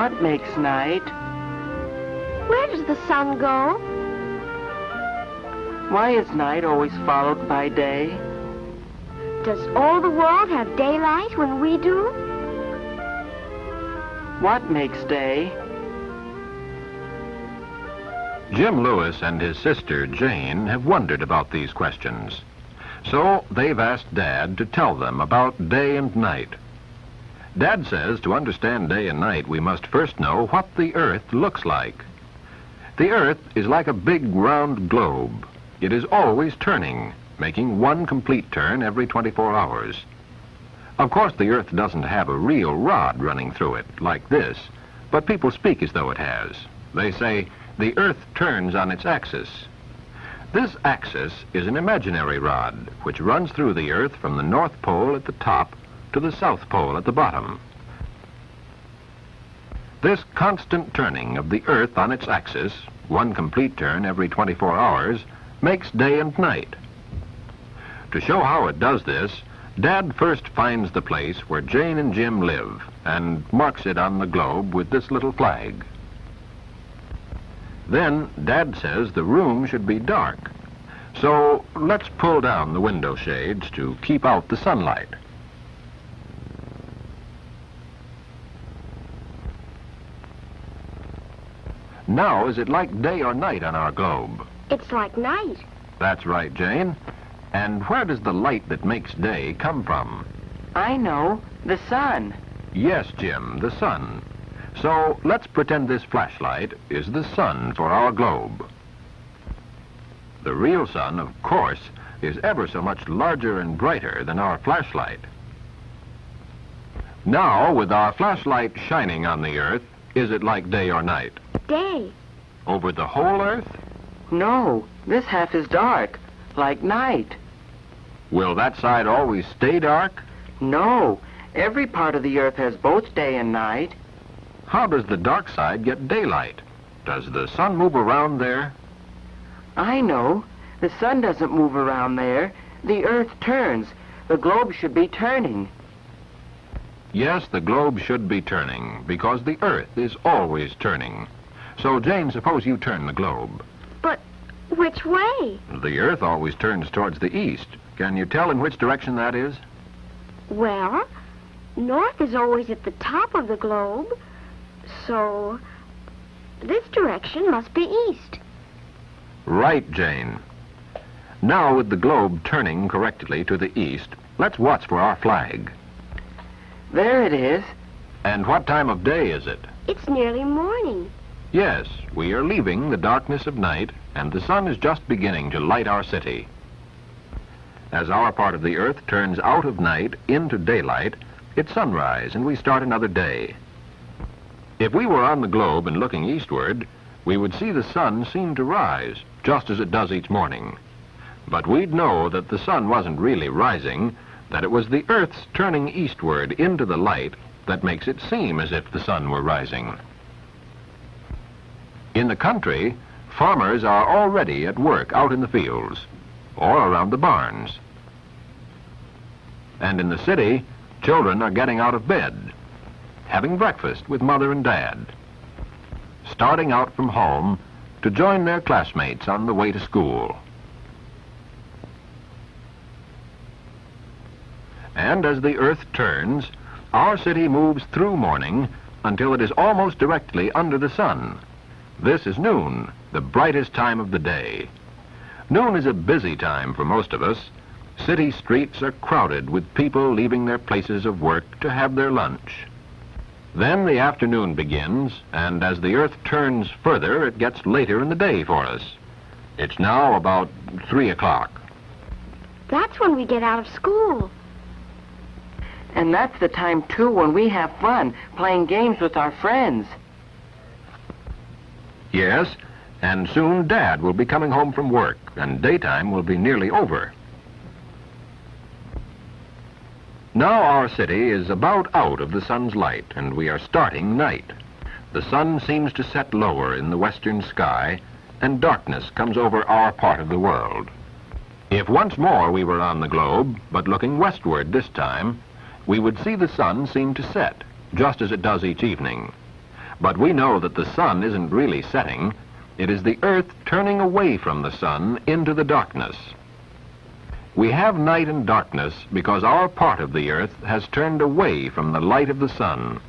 What makes night? Where does the sun go? Why is night always followed by day? Does all the world have daylight when we do? What makes day? Jim Lewis and his sister Jane have wondered about these questions. So they've asked Dad to tell them about day and night. Dad says to understand day and night, we must first know what the Earth looks like. The Earth is like a big round globe. It is always turning, making one complete turn every 24 hours. Of course, the Earth doesn't have a real rod running through it, like this, but people speak as though it has. They say, the Earth turns on its axis. This axis is an imaginary rod, which runs through the Earth from the North Pole at the top to the South Pole at the bottom. This constant turning of the Earth on its axis, one complete turn every 24 hours, makes day and night. To show how it does this, Dad first finds the place where Jane and Jim live and marks it on the globe with this little flag. Then Dad says the room should be dark. So let's pull down the window shades to keep out the sunlight. Now, is it like day or night on our globe? It's like night. That's right, Jane. And where does the light that makes day come from? I know, the sun. Yes, Jim, the sun. So let's pretend this flashlight is the sun for our globe. The real sun, of course, is ever so much larger and brighter than our flashlight. Now, with our flashlight shining on the Earth, is it like day or night? Day. Over the whole Earth? No, this half is dark, like night. Will that side always stay dark? No, every part of the Earth has both day and night. How does the dark side get daylight? Does the sun move around there? I know. The sun doesn't move around there. The Earth turns. The globe should be turning. Yes, the globe should be turning, because the Earth is always turning. So, Jane, suppose you turn the globe. But which way? The Earth always turns towards the east. Can you tell in which direction that is? Well, north is always at the top of the globe, so this direction must be east. Right, Jane. Now, with the globe turning correctly to the east, let's watch for our flag. There it is. And what time of day is it? It's nearly morning. Yes, we are leaving the darkness of night, and the sun is just beginning to light our city. As our part of the Earth turns out of night into daylight, it's sunrise, and we start another day. If we were on the globe and looking eastward, we would see the sun seem to rise, just as it does each morning. But we'd know that the sun wasn't really rising, that it was the Earth's turning eastward into the light that makes it seem as if the sun were rising. In the country, farmers are already at work out in the fields or around the barns. And in the city, children are getting out of bed, having breakfast with Mother and Dad, starting out from home to join their classmates on the way to school. And as the Earth turns, our city moves through morning until it is almost directly under the sun. This is noon, the brightest time of the day. Noon is a busy time for most of us. City streets are crowded with people leaving their places of work to have their lunch. Then the afternoon begins, and as the Earth turns further, it gets later in the day for us. It's now about 3 o'clock. That's when we get out of school. And that's the time, too, when we have fun playing games with our friends. Yes, and soon Dad will be coming home from work, and daytime will be nearly over. Now our city is about out of the sun's light, and we are starting night. The sun seems to set lower in the western sky, and darkness comes over our part of the world. If once more we were on the globe, but looking westward this time, we would see the sun seem to set, just as it does each evening. But we know that the sun isn't really setting. It is the earth turning away from the sun into the darkness. We have night and darkness because our part of the earth has turned away from the light of the sun.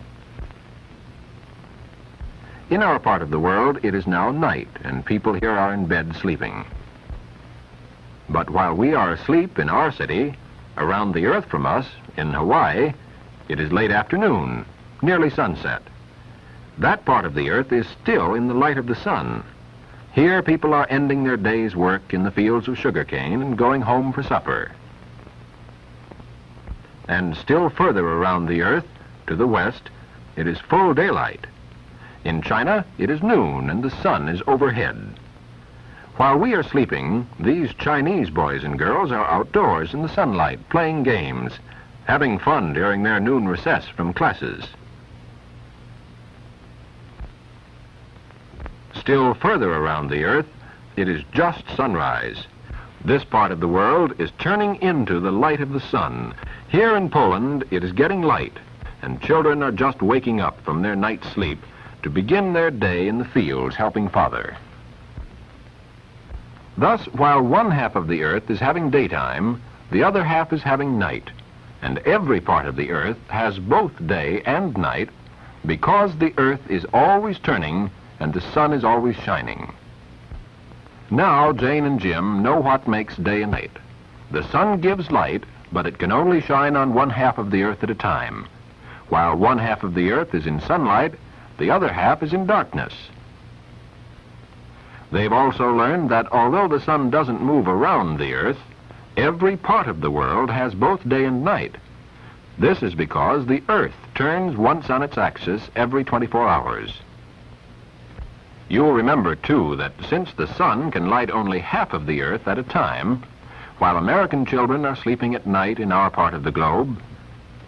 In our part of the world, it is now night, and people here are in bed sleeping. But while we are asleep in our city, around the earth from us, in Hawaii, it is late afternoon, nearly sunset. That part of the earth is still in the light of the sun. Here people are ending their day's work in the fields of sugarcane and going home for supper. And still further around the earth, to the west, it is full daylight. In China, it is noon and the sun is overhead. While we are sleeping, these Chinese boys and girls are outdoors in the sunlight, playing games, having fun during their noon recess from classes. Still further around the earth, it is just sunrise. This part of the world is turning into the light of the sun. Here in Poland, it is getting light, and children are just waking up from their night's sleep to begin their day in the fields helping father. Thus, while one half of the earth is having daytime, the other half is having night, and every part of the earth has both day and night because the earth is always turning and the sun is always shining. Now Jane and Jim know what makes day and night. The sun gives light, but it can only shine on one half of the earth at a time. While one half of the earth is in sunlight, the other half is in darkness. They've also learned that although the sun doesn't move around the earth, every part of the world has both day and night. This is because the earth turns once on its axis every 24 hours. You'll remember, too, that since the sun can light only half of the earth at a time, while American children are sleeping at night in our part of the globe,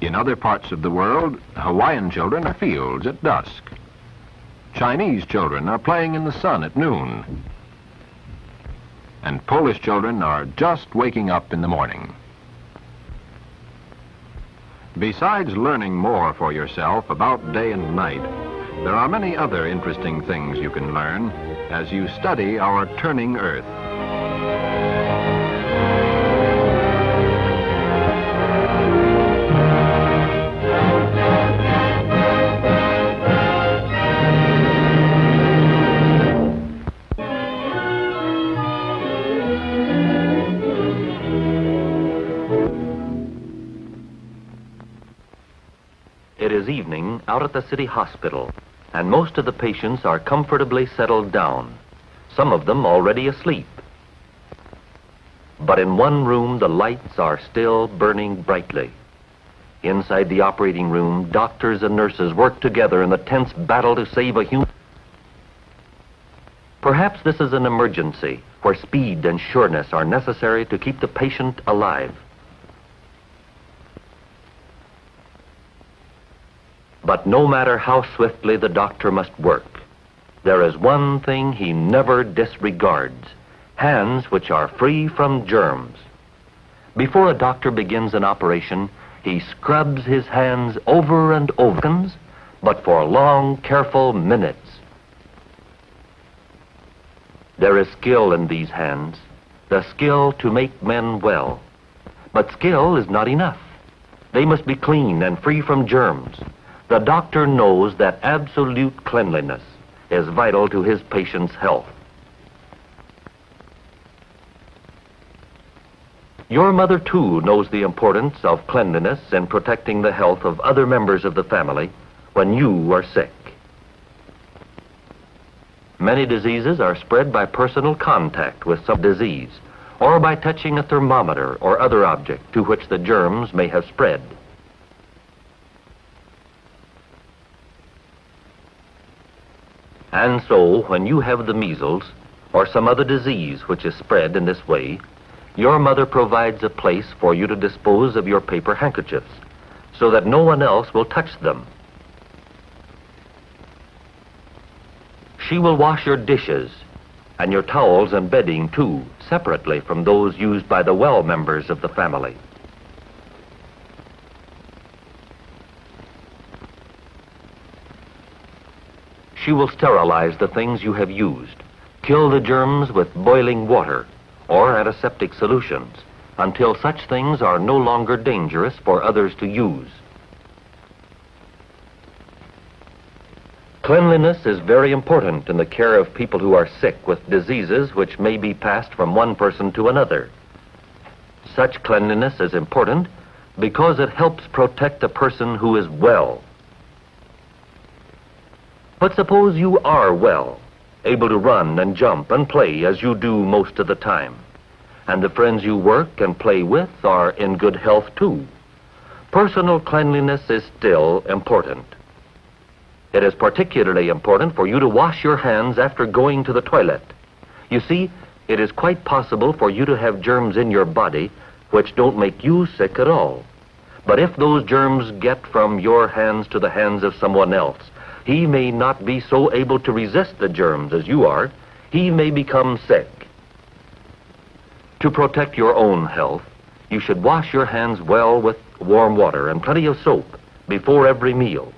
in other parts of the world, Hawaiian children are fields at dusk. Chinese children are playing in the sun at noon. And Polish children are just waking up in the morning. Besides learning more for yourself about day and night, there are many other interesting things you can learn as you study our turning earth. It is evening out at the city hospital, and most of the patients are comfortably settled down, some of them already asleep. But in one room, the lights are still burning brightly. Inside the operating room, doctors and nurses work together in the tense battle to save a human. Perhaps this is an emergency where speed and sureness are necessary to keep the patient alive. But no matter how swiftly the doctor must work, there is one thing he never disregards: hands which are free from germs. Before a doctor begins an operation, he scrubs his hands over and over, but for long, careful minutes. There is skill in these hands, the skill to make men well. But skill is not enough. They must be clean and free from germs. The doctor knows that absolute cleanliness is vital to his patient's health. Your mother, too, knows the importance of cleanliness in protecting the health of other members of the family when you are sick. Many diseases are spread by personal contact with some disease, or by touching a thermometer or other object to which the germs may have spread. And so, when you have the measles, or some other disease which is spread in this way, your mother provides a place for you to dispose of your paper handkerchiefs, so that no one else will touch them. She will wash your dishes, and your towels and bedding, too, separately from those used by the well members of the family. she will sterilize the things you have used, kill the germs with boiling water or antiseptic solutions until such things are no longer dangerous for others to use. Cleanliness is very important in the care of people who are sick with diseases which may be passed from one person to another. Such cleanliness is important because it helps protect a person who is well. But suppose you are well, able to run and jump and play as you do most of the time, and the friends you work and play with are in good health too. Personal cleanliness is still important. It is particularly important for you to wash your hands after going to the toilet. You see, it is quite possible for you to have germs in your body which don't make you sick at all. But if those germs get from your hands to the hands of someone else, he may not be so able to resist the germs as you are. He may become sick. To protect your own health, you should wash your hands well with warm water and plenty of soap before every meal.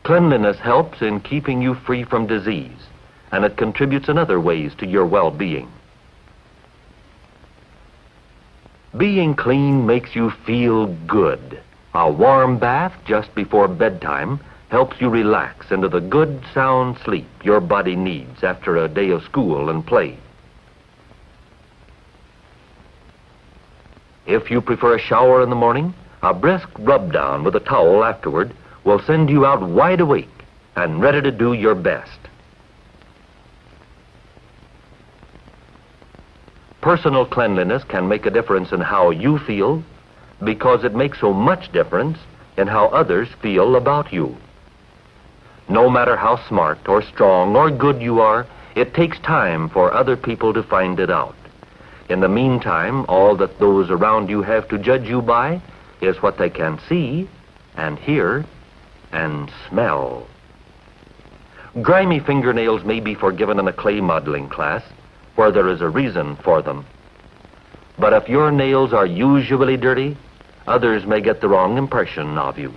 Cleanliness helps in keeping you free from disease, and it contributes in other ways to your well-being. Being clean makes you feel good. A warm bath just before bedtime helps you relax into the good, sound sleep your body needs after a day of school and play. If you prefer a shower in the morning, a brisk rub-down with a towel afterward will send you out wide awake and ready to do your best. Personal cleanliness can make a difference in how you feel because it makes so much difference in how others feel about you. No matter how smart or strong or good you are, it takes time for other people to find it out. In the meantime, all that those around you have to judge you by is what they can see and hear and smell. Grimy fingernails may be forgiven in a clay modeling class where there is a reason for them. But if your nails are usually dirty, others may get the wrong impression of you.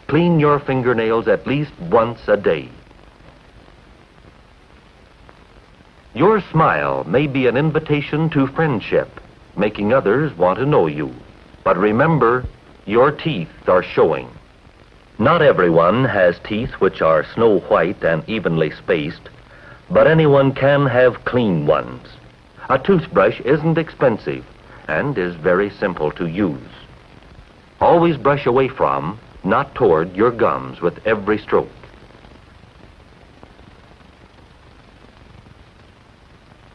Clean your fingernails at least once a day. Your smile may be an invitation to friendship, making others want to know you. But remember, your teeth are showing. Not everyone has teeth which are snow white and evenly spaced, but anyone can have clean ones. A toothbrush isn't expensive and is very simple to use. Always brush away from, not toward, your gums with every stroke.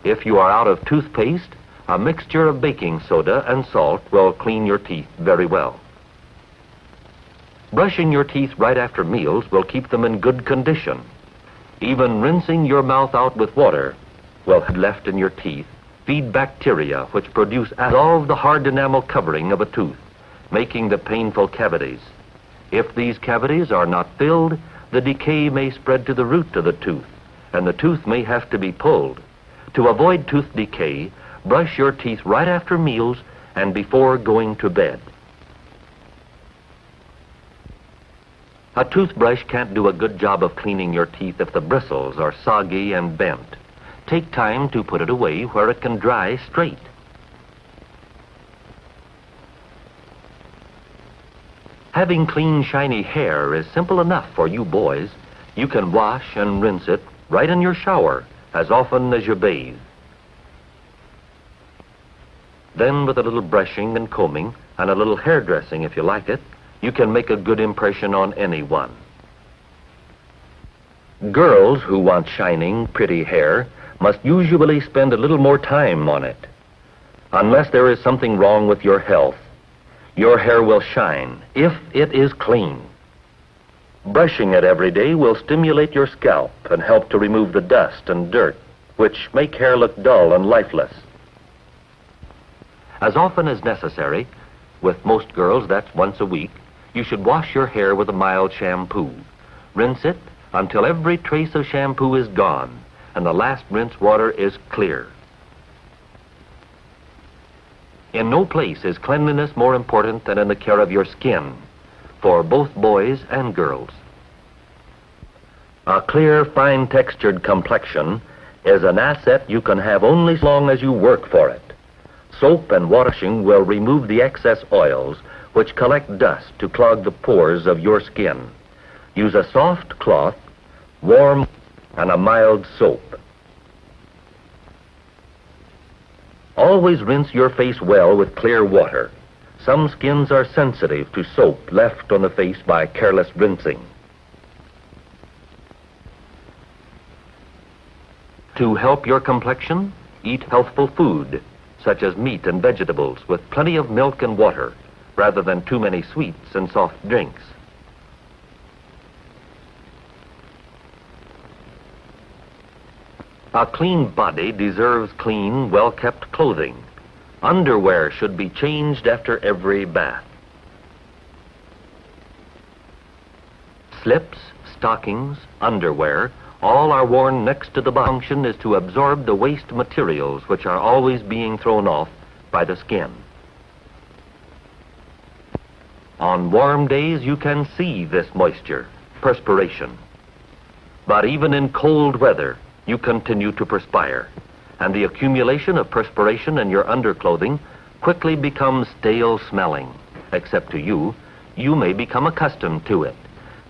If you are out of toothpaste, a mixture of baking soda and salt will clean your teeth very well. Brushing your teeth right after meals will keep them in good condition. Even rinsing your mouth out with water will have left in your teeth feed bacteria which produce dissolve the hard enamel covering of a tooth, making the painful cavities. If these cavities are not filled, the decay may spread to the root of the tooth, and the tooth may have to be pulled. To avoid tooth decay, brush your teeth right after meals and before going to bed. A toothbrush can't do a good job of cleaning your teeth if the bristles are soggy and bent. Take time to put it away where it can dry straight. Having clean, shiny hair is simple enough for you boys. You can wash and rinse it right in your shower as often as you bathe. Then with a little brushing and combing and a little hairdressing if you like it, you can make a good impression on anyone. Girls who want shining, pretty hair must usually spend a little more time on it. Unless there is something wrong with your health, your hair will shine if it is clean. Brushing it every day will stimulate your scalp and help to remove the dust and dirt, which make hair look dull and lifeless. As often as necessary, with most girls that's once a week, you should wash your hair with a mild shampoo. Rinse it until every trace of shampoo is gone and the last rinse water is clear. In no place is cleanliness more important than in the care of your skin, for both boys and girls. A clear, fine-textured complexion is an asset you can have only as long as you work for it. Soap and washing will remove the excess oils which collect dust to clog the pores of your skin. Use a soft cloth, warm, and a mild soap. Always rinse your face well with clear water. Some skins are sensitive to soap left on the face by careless rinsing. To help your complexion, eat healthful food, such as meat and vegetables, with plenty of milk and water, rather than too many sweets and soft drinks. A clean body deserves clean, well-kept clothing. Underwear should be changed after every bath. Slips, stockings, underwear, all are worn next to the body. The function is to absorb the waste materials which are always being thrown off by the skin. On warm days you can see this moisture, perspiration. But even in cold weather, you continue to perspire, and the accumulation of perspiration in your underclothing quickly becomes stale smelling. Except to you, you may become accustomed to it.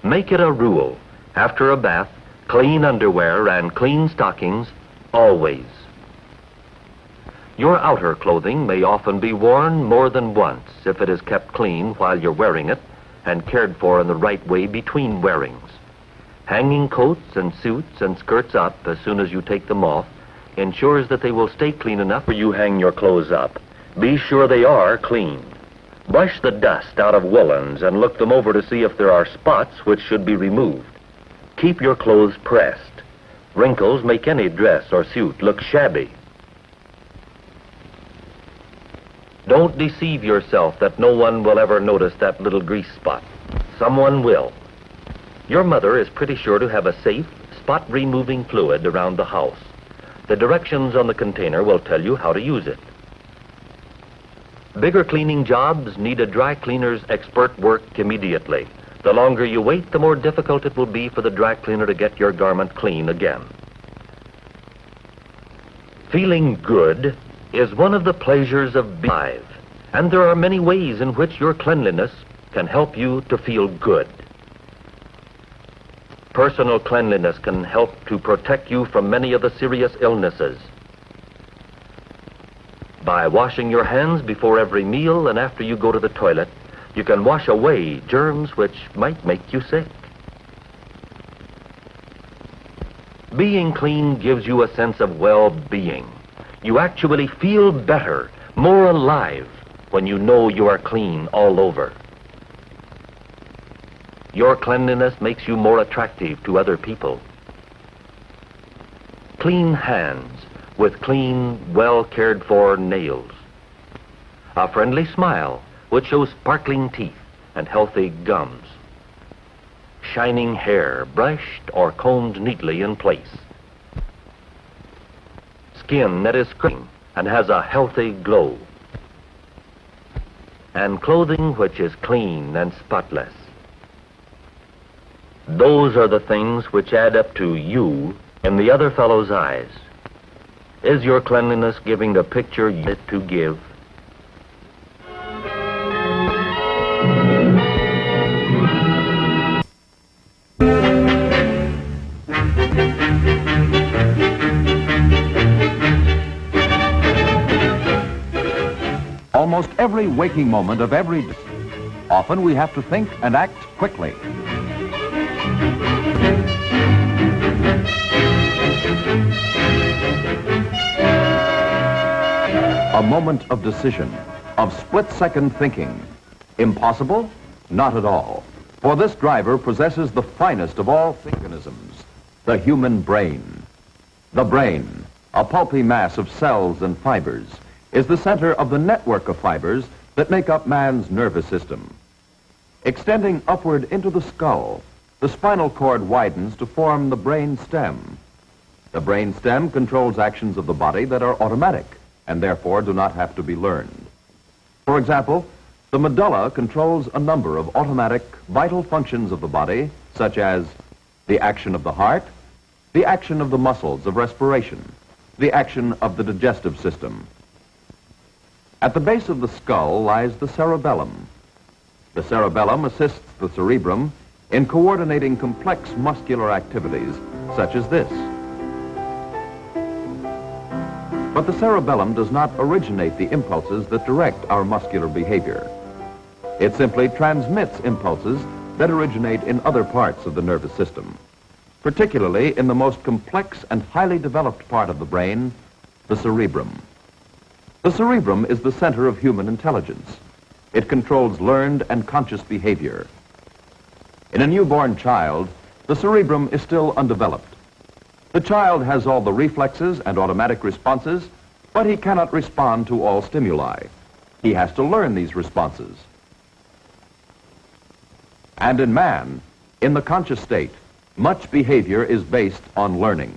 Make it a rule. After a bath, clean underwear and clean stockings, always. Your outer clothing may often be worn more than once if it is kept clean while you're wearing it and cared for in the right way between wearings. Hanging coats and suits and skirts up as soon as you take them off ensures that they will stay clean enough when you hang your clothes up. Be sure they are clean. Brush the dust out of woolens and look them over to see if there are spots which should be removed. Keep your clothes pressed. Wrinkles make any dress or suit look shabby. Don't deceive yourself that no one will ever notice that little grease spot. Someone will. Your mother is pretty sure to have a safe, spot-removing fluid around the house. The directions on the container will tell you how to use it. Bigger cleaning jobs need a dry cleaner's expert work immediately. The longer you wait, the more difficult it will be for the dry cleaner to get your garment clean again. Feeling good is one of the pleasures of being alive, and there are many ways in which your cleanliness can help you to feel good. Personal cleanliness can help to protect you from many of the serious illnesses. By washing your hands before every meal and after you go to the toilet, you can wash away germs which might make you sick. Being clean gives you a sense of well-being. You actually feel better, more alive, when you know you are clean all over. Your cleanliness makes you more attractive to other people. Clean hands with clean, well-cared-for nails. A friendly smile which shows sparkling teeth and healthy gums. Shining hair brushed or combed neatly in place. Skin that is clean and has a healthy glow. And clothing which is clean and spotless. Those are the things which add up to you in the other fellow's eyes. Is your cleanliness giving the picture you need to give? Almost every waking moment of every day. Often we have to think and act quickly. A moment of decision, of split-second thinking. Impossible? Not at all. For this driver possesses the finest of all mechanisms, the human brain. The brain, a pulpy mass of cells and fibers, is the center of the network of fibers that make up man's nervous system. Extending upward into the skull, the spinal cord widens to form the brain stem. The brain stem controls actions of the body that are automatic and therefore do not have to be learned. For example, the medulla controls a number of automatic, vital functions of the body, such as the action of the heart, the action of the muscles of respiration, the action of the digestive system. At the base of the skull lies the cerebellum. The cerebellum assists the cerebrum in coordinating complex muscular activities such as this. But the cerebellum does not originate the impulses that direct our muscular behavior. It simply transmits impulses that originate in other parts of the nervous system, particularly in the most complex and highly developed part of the brain, the cerebrum. The cerebrum is the center of human intelligence. It controls learned and conscious behavior. In a newborn child, the cerebrum is still undeveloped. The child has all the reflexes and automatic responses, but he cannot respond to all stimuli. He has to learn these responses. And in man, in the conscious state, much behavior is based on learning.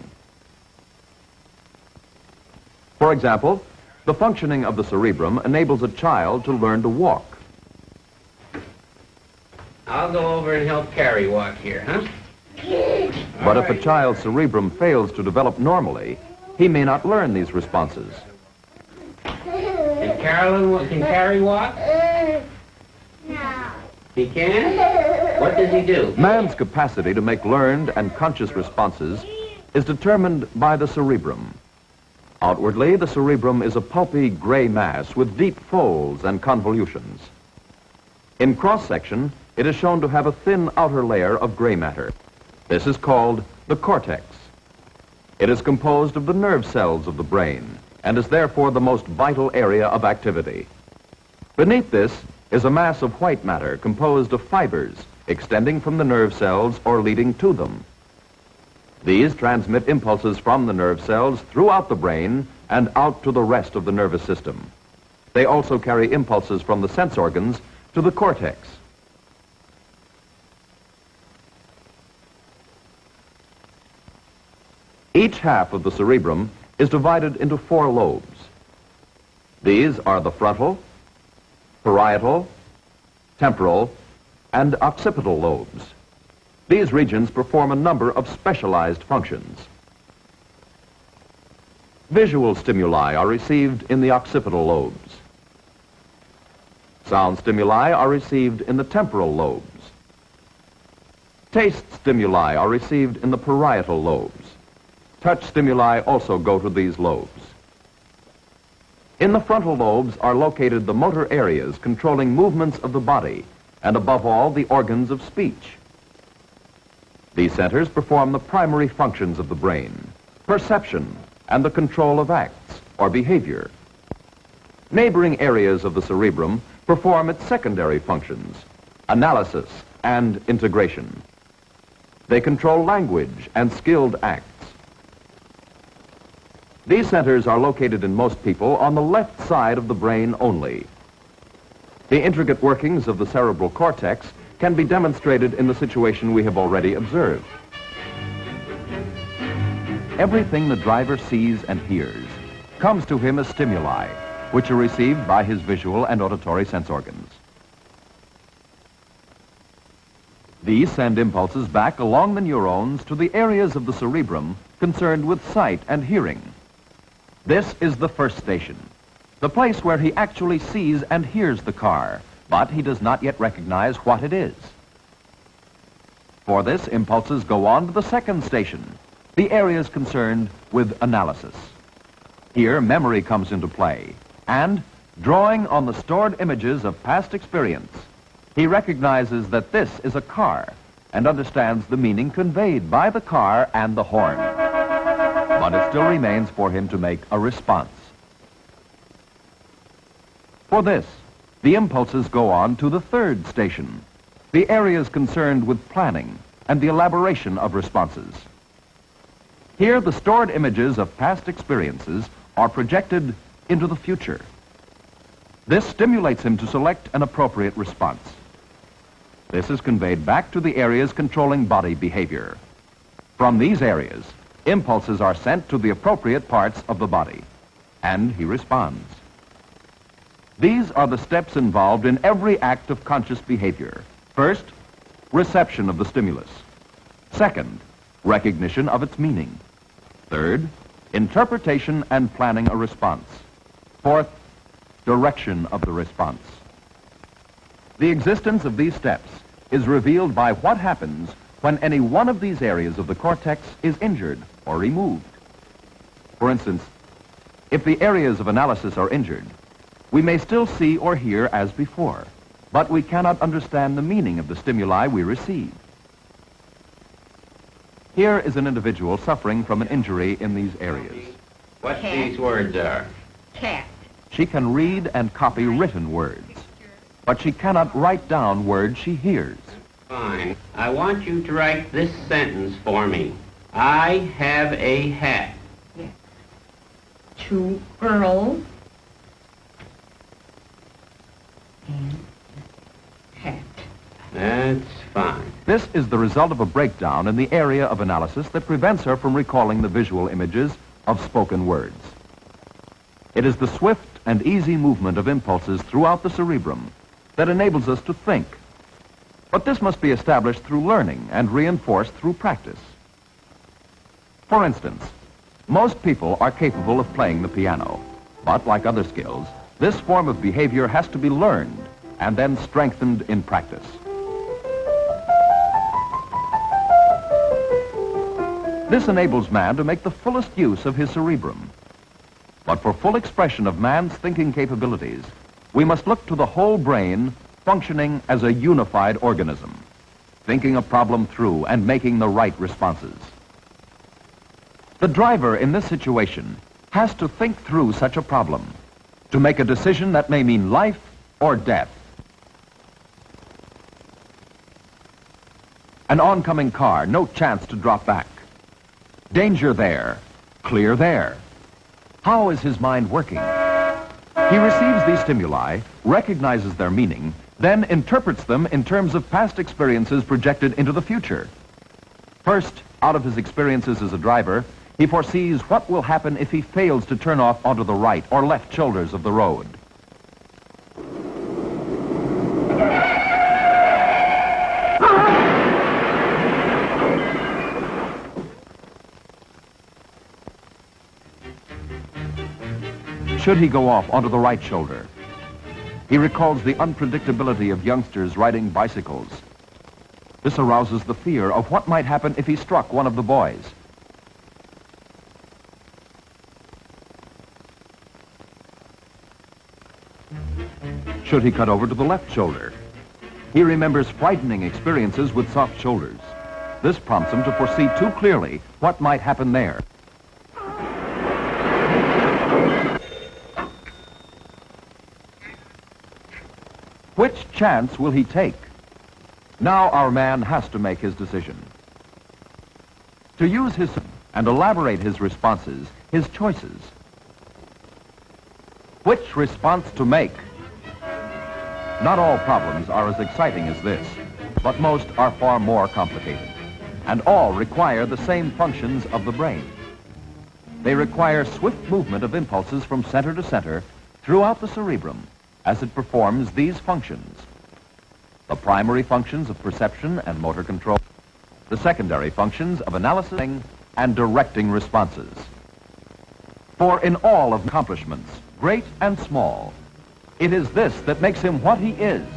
For example, the functioning of the cerebrum enables a child to learn to walk. I'll go over and help Carrie walk here, huh? But if a child's cerebrum fails to develop normally, he may not learn these responses. Can Carrie walk? No. He can? What does he do? Man's capacity to make learned and conscious responses is determined by the cerebrum. Outwardly, the cerebrum is a pulpy gray mass with deep folds and convolutions. In cross-section, it is shown to have a thin outer layer of gray matter. This is called the cortex. It is composed of the nerve cells of the brain and is therefore the most vital area of activity. Beneath this is a mass of white matter composed of fibers extending from the nerve cells or leading to them. These transmit impulses from the nerve cells throughout the brain and out to the rest of the nervous system. They also carry impulses from the sense organs to the cortex. Each half of the cerebrum is divided into 4 lobes. These are the frontal, parietal, temporal, and occipital lobes. These regions perform a number of specialized functions. Visual stimuli are received in the occipital lobes. Sound stimuli are received in the temporal lobes. Taste stimuli are received in the parietal lobes. Touch stimuli also go to these lobes. In the frontal lobes are located the motor areas controlling movements of the body and above all the organs of speech. These centers perform the primary functions of the brain, perception and the control of acts or behavior. Neighboring areas of the cerebrum perform its secondary functions, analysis and integration. They control language and skilled acts. These centers are located in most people on the left side of the brain only. The intricate workings of the cerebral cortex can be demonstrated in the situation we have already observed. Everything the driver sees and hears comes to him as stimuli, which are received by his visual and auditory sense organs. These send impulses back along the neurons to the areas of the cerebrum concerned with sight and hearing. This is the first station, the place where he actually sees and hears the car, but he does not yet recognize what it is. For this, impulses go on to the second station, the areas concerned with analysis. Here, memory comes into play, and, drawing on the stored images of past experience, he recognizes that this is a car and understands the meaning conveyed by the car and the horn. But it still remains for him to make a response. For this, the impulses go on to the third station, the areas concerned with planning and the elaboration of responses. Here, the stored images of past experiences are projected into the future. This stimulates him to select an appropriate response. This is conveyed back to the areas controlling body behavior. From these areas, impulses are sent to the appropriate parts of the body, and he responds. These are the steps involved in every act of conscious behavior. First, reception of the stimulus. Second, recognition of its meaning. Third, interpretation and planning a response. Fourth, direction of the response. The existence of these steps is revealed by what happens when any one of these areas of the cortex is injured or removed. For instance, if the areas of analysis are injured, we may still see or hear as before, but we cannot understand the meaning of the stimuli we receive. Here is an individual suffering from an injury in these areas. What these words are? Cat. She can read and copy written words, but she cannot write down words she hears. Fine. I want you to write this sentence for me. I have a hat. To Earl and hat. That's fine. This is the result of a breakdown in the area of analysis that prevents her from recalling the visual images of spoken words. It is the swift and easy movement of impulses throughout the cerebrum that enables us to think. But this must be established through learning and reinforced through practice. For instance, most people are capable of playing the piano, but like other skills, this form of behavior has to be learned and then strengthened in practice. This enables man to make the fullest use of his cerebrum. But for full expression of man's thinking capabilities, we must look to the whole brain functioning as a unified organism, thinking a problem through and making the right responses. The driver in this situation has to think through such a problem, to make a decision that may mean life or death. An oncoming car, no chance to drop back. Danger there, clear there. How is his mind working? He receives these stimuli, recognizes their meaning, then interprets them in terms of past experiences projected into the future. First, out of his experiences as a driver, he foresees what will happen if he fails to turn off onto the right or left shoulders of the road. Should he go off onto the right shoulder? He recalls the unpredictability of youngsters riding bicycles. This arouses the fear of what might happen if he struck one of the boys. Should he cut over to the left shoulder? He remembers frightening experiences with soft shoulders. This prompts him to foresee too clearly what might happen there. Which chance will he take? Now our man has to make his decision. To use his and elaborate his responses, his choices. Which response to make? Not all problems are as exciting as this, but most are far more complicated, and all require the same functions of the brain. They require swift movement of impulses from center to center throughout the cerebrum as it performs these functions. The primary functions of perception and motor control, the secondary functions of analysis and directing responses. For in all of accomplishments, great and small, it is this that makes him what he is,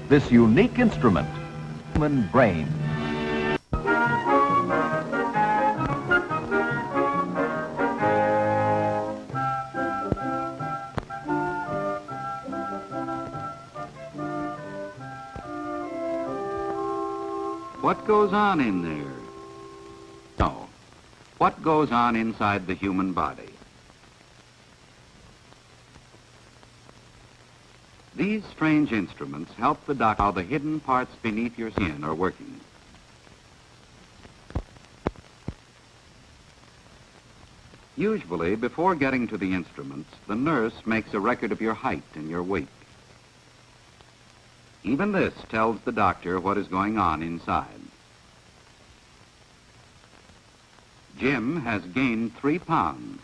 this unique instrument, human brain. What goes on in there? No. What goes on inside the human body? These strange instruments help the doctor how the hidden parts beneath your skin are working. Usually, before getting to the instruments, the nurse makes a record of your height and your weight. Even this tells the doctor what is going on inside. Jim has gained 3 pounds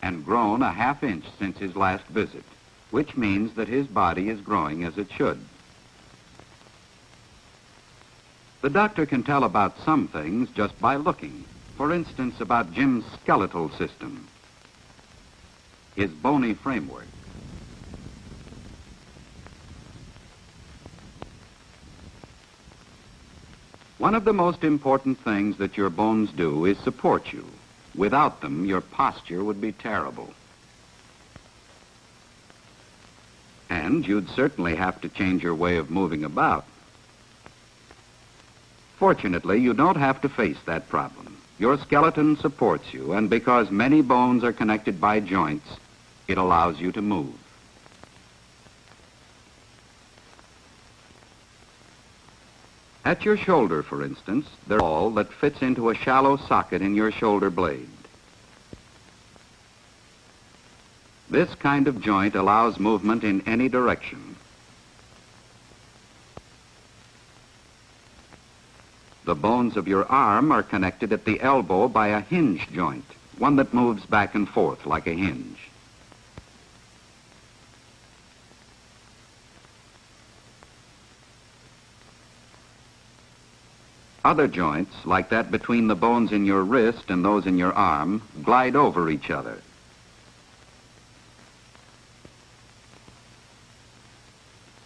and grown a ½ inch since his last visit, which means that his body is growing as it should. The doctor can tell about some things just by looking. For instance, about Jim's skeletal system, his bony framework. One of the most important things that your bones do is support you. Without them, your posture would be terrible. And you'd certainly have to change your way of moving about. Fortunately, you don't have to face that problem. Your skeleton supports you, and because many bones are connected by joints, it allows you to move. At your shoulder, for instance, there's a ball that fits into a shallow socket in your shoulder blade. This kind of joint allows movement in any direction. The bones of your arm are connected at the elbow by a hinge joint, one that moves back and forth like a hinge. Other joints, like that between the bones in your wrist and those in your arm, glide over each other.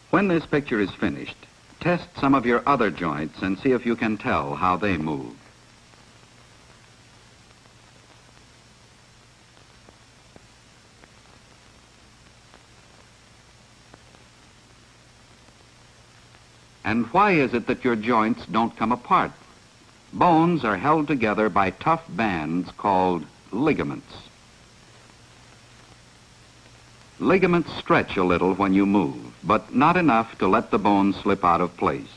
When this picture is finished, test some of your other joints and see if you can tell how they move. And why is it that your joints don't come apart? Bones are held together by tough bands called ligaments. Ligaments stretch a little when you move, but not enough to let the bone slip out of place.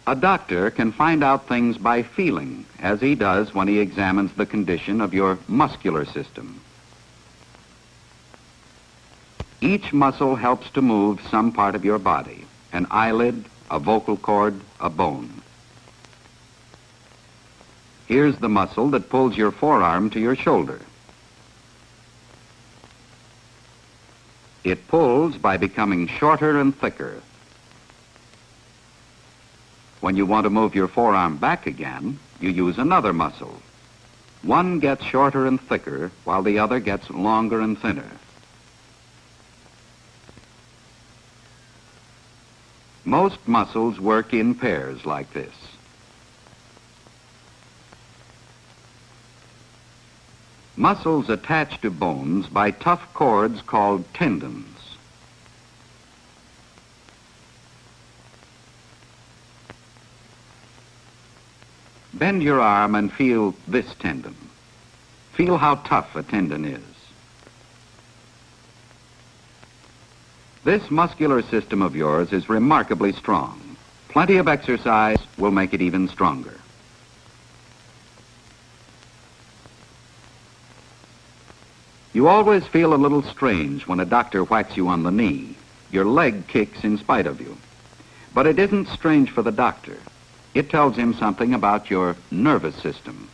A doctor can find out things by feeling, as he does when he examines the condition of your muscular system. Each muscle helps to move some part of your body, an eyelid, a vocal cord, a bone. Here's the muscle that pulls your forearm to your shoulder. It pulls by becoming shorter and thicker. When you want to move your forearm back again, you use another muscle. One gets shorter and thicker, while the other gets longer and thinner. Most muscles work in pairs like this. Muscles attach to bones by tough cords called tendons. Bend your arm and feel this tendon. Feel how tough a tendon is. This muscular system of yours is remarkably strong. Plenty of exercise will make it even stronger. You always feel a little strange when a doctor whacks you on the knee. Your leg kicks in spite of you. But it isn't strange for the doctor. It tells him something about your nervous system.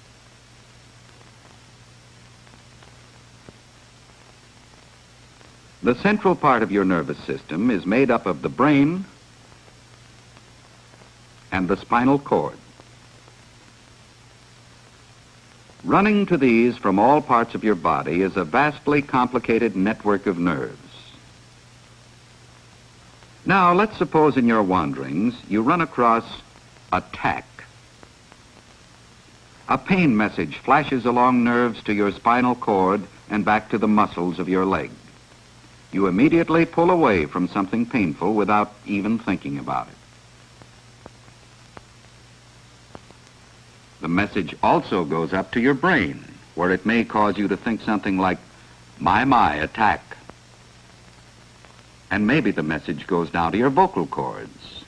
The central part of your nervous system is made up of the brain and the spinal cord. Running to these from all parts of your body is a vastly complicated network of nerves. Now, let's suppose in your wanderings you run across a tack. A pain message flashes along nerves to your spinal cord and back to the muscles of your leg. You immediately pull away from something painful without even thinking about it. The message also goes up to your brain, where it may cause you to think something like, my, attack. And maybe the message goes down to your vocal cords.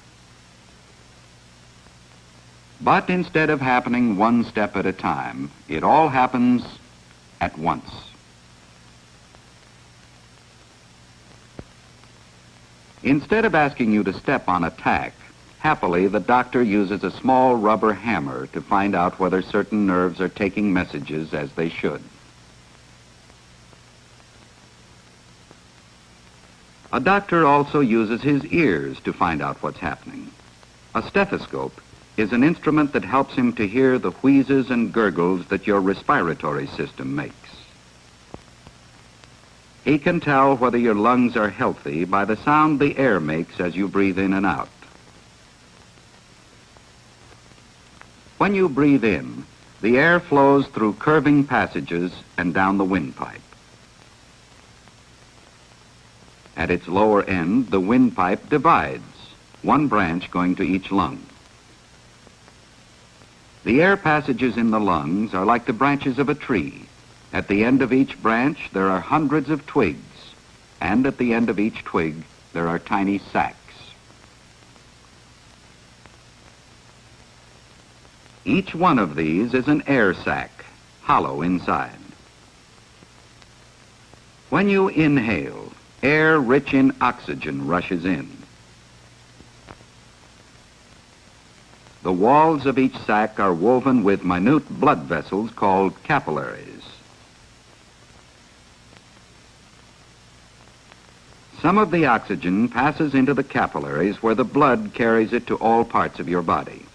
But instead of happening one step at a time, it all happens at once. Instead of asking you to step on a tack, happily the doctor uses a small rubber hammer to find out whether certain nerves are taking messages as they should. A doctor also uses his ears to find out what's happening. A stethoscope is an instrument that helps him to hear the wheezes and gurgles that your respiratory system makes. He can tell whether your lungs are healthy by the sound the air makes as you breathe in and out. When you breathe in, the air flows through curving passages and down the windpipe. At its lower end, the windpipe divides, one branch going to each lung. The air passages in the lungs are like the branches of a tree. At the end of each branch, there are hundreds of twigs, and at the end of each twig, there are tiny sacs. Each one of these is an air sac, hollow inside. When you inhale, air rich in oxygen rushes in. The walls of each sac are woven with minute blood vessels called capillaries. Some of the oxygen passes into the capillaries where the blood carries it to all parts of your body.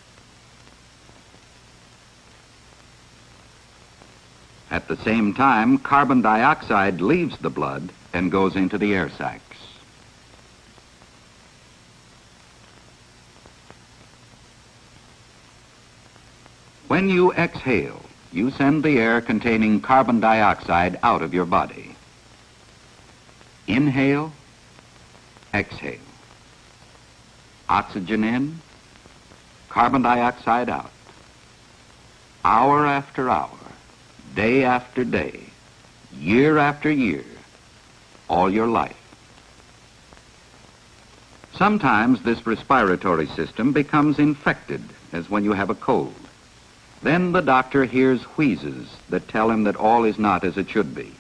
At the same time, carbon dioxide leaves the blood and goes into the air sacs. When you exhale, you send the air containing carbon dioxide out of your body. Inhale, exhale. Oxygen in, carbon dioxide out. Hour after hour, day after day, year after year, all your life. Sometimes this respiratory system becomes infected, as when you have a cold. Then the doctor hears wheezes that tell him that all is not as it should be.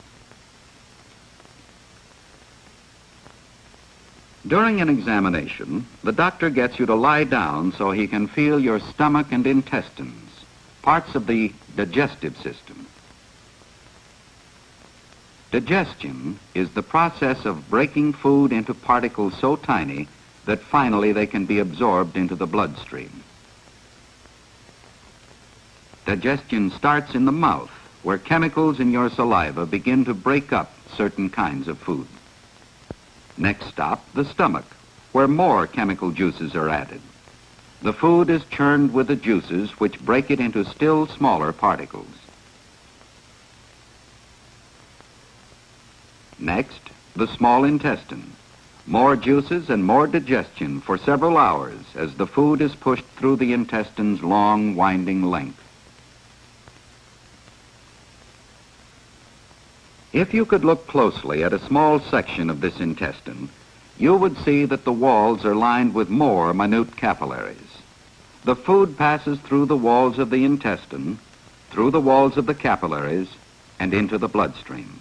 During an examination, the doctor gets you to lie down so he can feel your stomach and intestines, parts of the digestive system. Digestion is the process of breaking food into particles so tiny that finally they can be absorbed into the bloodstream. Digestion starts in the mouth, where chemicals in your saliva begin to break up certain kinds of food. Next stop, the stomach, where more chemical juices are added. The food is churned with the juices which break it into still smaller particles. Next, the small intestine. More juices and more digestion for several hours as the food is pushed through the intestine's long, winding length. If you could look closely at a small section of this intestine, you would see that the walls are lined with more minute capillaries. The food passes through the walls of the intestine, through the walls of the capillaries, and into the bloodstream.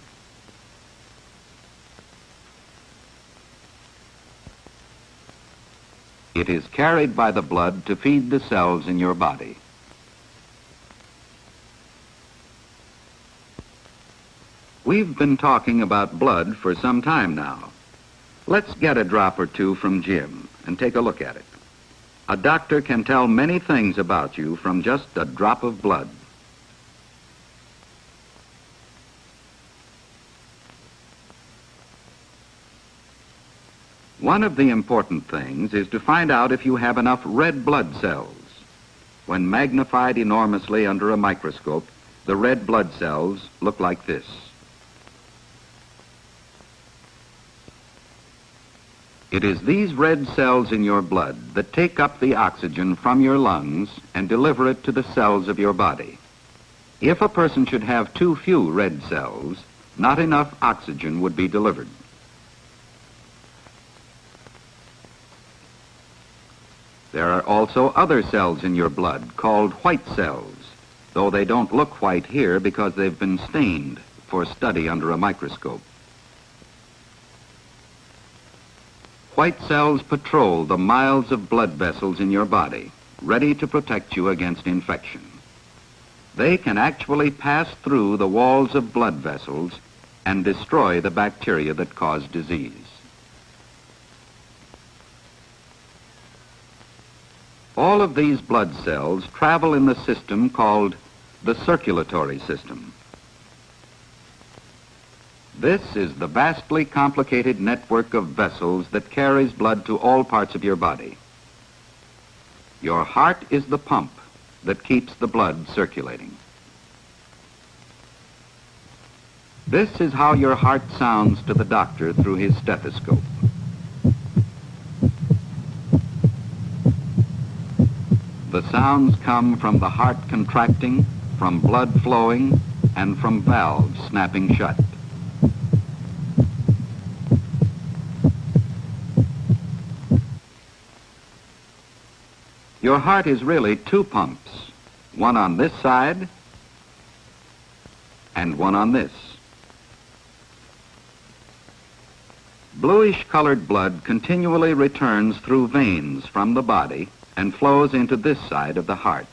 It is carried by the blood to feed the cells in your body. We've been talking about blood for some time now. Let's get a drop or two from Jim and take a look at it. A doctor can tell many things about you from just a drop of blood. One of the important things is to find out if you have enough red blood cells. When magnified enormously under a microscope, the red blood cells look like this. It is these red cells in your blood that take up the oxygen from your lungs and deliver it to the cells of your body. If a person should have too few red cells, not enough oxygen would be delivered. There are also other cells in your blood called white cells, though they don't look white here because they've been stained for study under a microscope. White cells patrol the miles of blood vessels in your body, ready to protect you against infection. They can actually pass through the walls of blood vessels and destroy the bacteria that cause disease. All of these blood cells travel in the system called the circulatory system. This is the vastly complicated network of vessels that carries blood to all parts of your body. Your heart is the pump that keeps the blood circulating. This is how your heart sounds to the doctor through his stethoscope. The sounds come from the heart contracting, from blood flowing, and from valves snapping shut. Your heart is really two pumps, one on this side and one on this. Bluish-colored blood continually returns through veins from the body and flows into this side of the heart.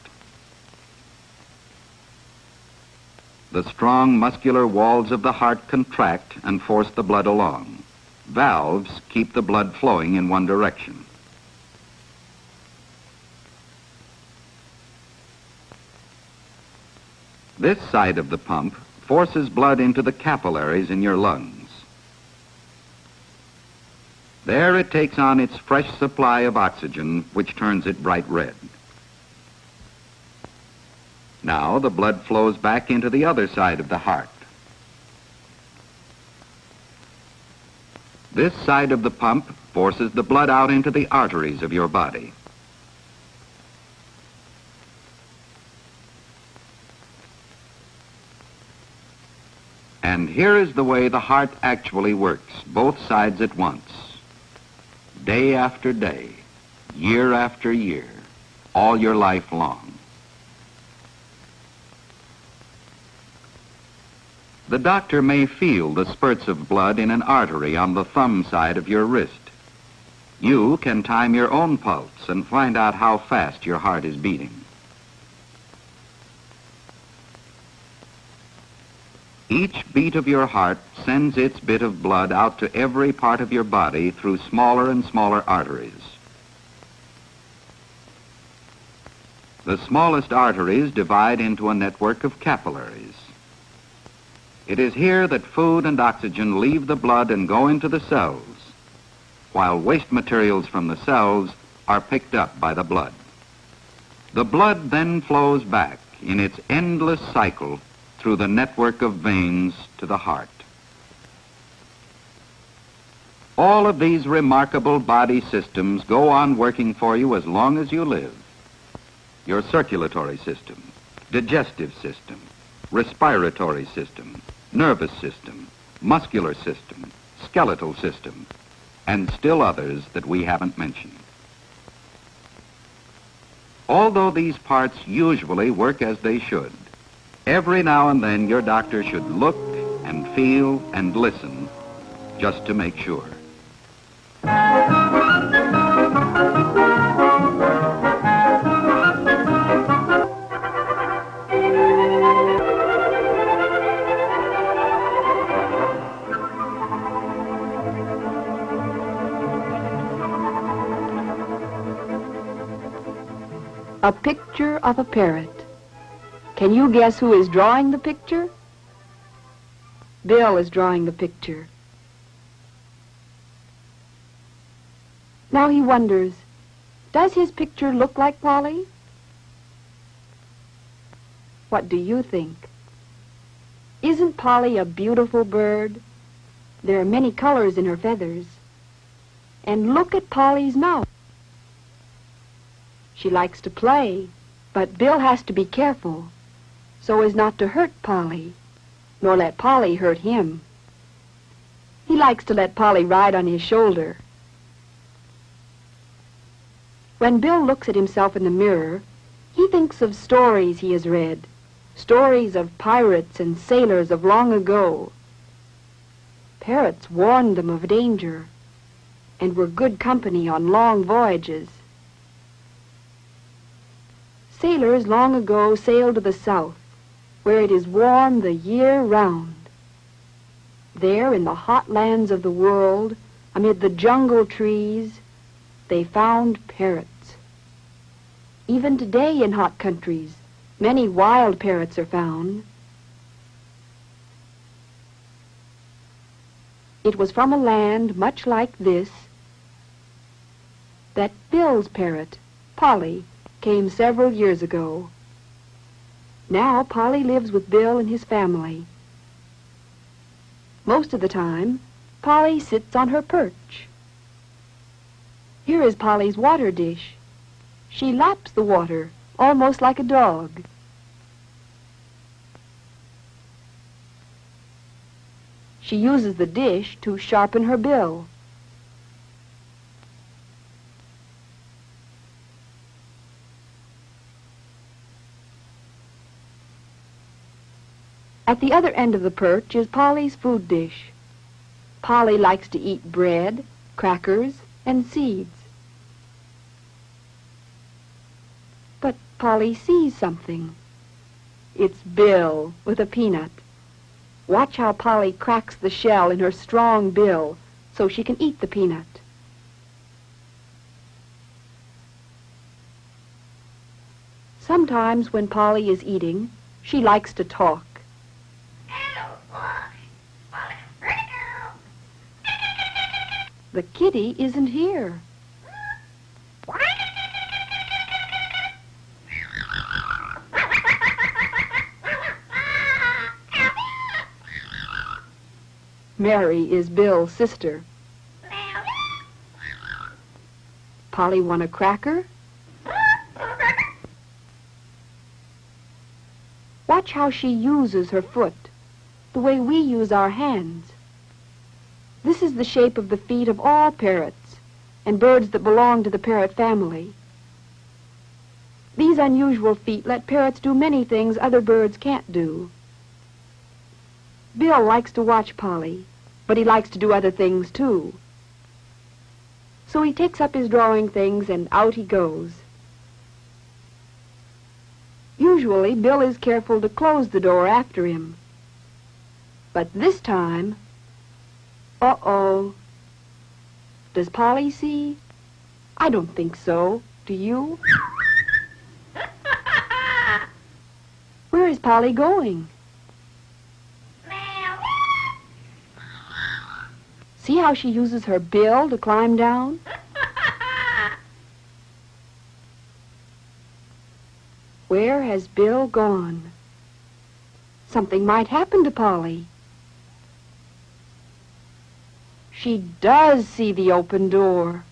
The strong muscular walls of the heart contract and force the blood along. Valves keep the blood flowing in one direction. This side of the pump forces blood into the capillaries in your lungs. There it takes on its fresh supply of oxygen, which turns it bright red. Now the blood flows back into the other side of the heart. This side of the pump forces the blood out into the arteries of your body. And here is the way the heart actually works, both sides at once. Day after day, year after year, all your life long. The doctor may feel the spurts of blood in an artery on the thumb side of your wrist. You can time your own pulse and find out how fast your heart is beating. Each beat of your heart sends its bit of blood out to every part of your body through smaller and smaller arteries. The smallest arteries divide into a network of capillaries. It is here that food and oxygen leave the blood and go into the cells, while waste materials from the cells are picked up by the blood. The blood then flows back in its endless cycle through the network of veins to the heart. All of these remarkable body systems go on working for you as long as you live. Your circulatory system, digestive system, respiratory system, nervous system, muscular system, skeletal system, and still others that we haven't mentioned. Although these parts usually work as they should, every now and then your doctor should look and feel and listen just to make sure. A picture of a parrot. Can you guess who is drawing the picture? Bill is drawing the picture. Now he wonders, does his picture look like Polly? What do you think? Isn't Polly a beautiful bird? There are many colors in her feathers. And look at Polly's mouth. She likes to play, but Bill has to be careful so as not to hurt Polly, nor let Polly hurt him. He likes to let Polly ride on his shoulder. When Bill looks at himself in the mirror, he thinks of stories he has read, stories of pirates and sailors of long ago. Parrots warned them of danger and were good company on long voyages. Sailors long ago sailed to the south, where it is warm the year round. There, in the hot lands of the world, amid the jungle trees, they found parrots. Even today in hot countries, many wild parrots are found. It was from a land much like this that Bill's parrot, Polly, came several years ago. Now Polly lives with Bill and his family. Most of the time, Polly sits on her perch. Here is Polly's water dish. She laps the water, almost like a dog. She uses the dish to sharpen her bill. At the other end of the perch is Polly's food dish. Polly likes to eat bread, crackers, and seeds. But Polly sees something. It's Bill with a peanut. Watch how Polly cracks the shell in her strong bill so she can eat the peanut. Sometimes when Polly is eating, she likes to talk. The kitty isn't here. Mary is Bill's sister. Polly want a cracker? Watch how she uses her foot, the way we use our hands. This is the shape of the feet of all parrots and birds that belong to the parrot family. These unusual feet let parrots do many things other birds can't do. Bill likes to watch Polly, but he likes to do other things too. So he takes up his drawing things and out he goes. Usually, Bill is careful to close the door after him. But this time, uh-oh. Does Polly see? I don't think so. Do you? Where is Polly going? See how she uses her bill to climb down? Where has Bill gone? Something might happen to Polly. She does see the open door.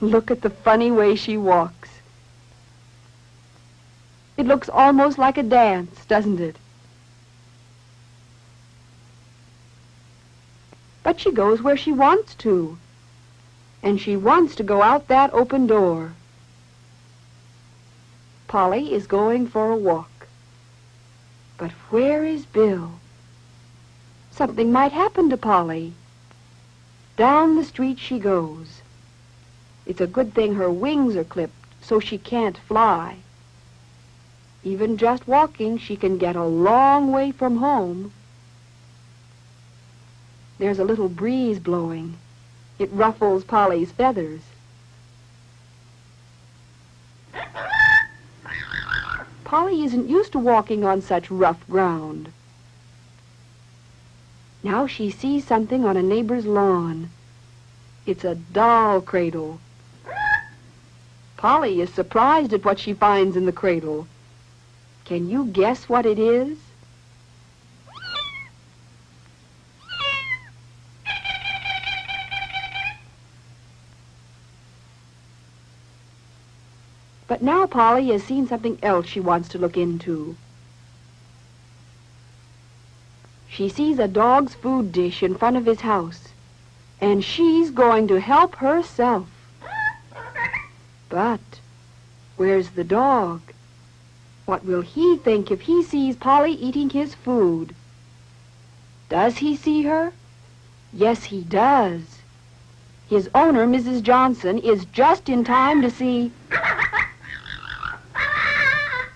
Look at the funny way she walks. It looks almost like a dance, doesn't it? But she goes where she wants to. And she wants to go out that open door. Polly is going for a walk. But where is Bill? Something might happen to Polly. Down the street she goes. It's a good thing her wings are clipped so she can't fly. Even just walking, she can get a long way from home. There's a little breeze blowing. It ruffles Polly's feathers. Polly isn't used to walking on such rough ground. Now she sees something on a neighbor's lawn. It's a doll cradle. Polly is surprised at what she finds in the cradle. Can you guess what it is? But now Polly has seen something else she wants to look into. She sees a dog's food dish in front of his house, and she's going to help herself. But where's the dog? What will he think if he sees Polly eating his food? Does he see her? Yes, he does. His owner, Mrs. Johnson, is just in time to see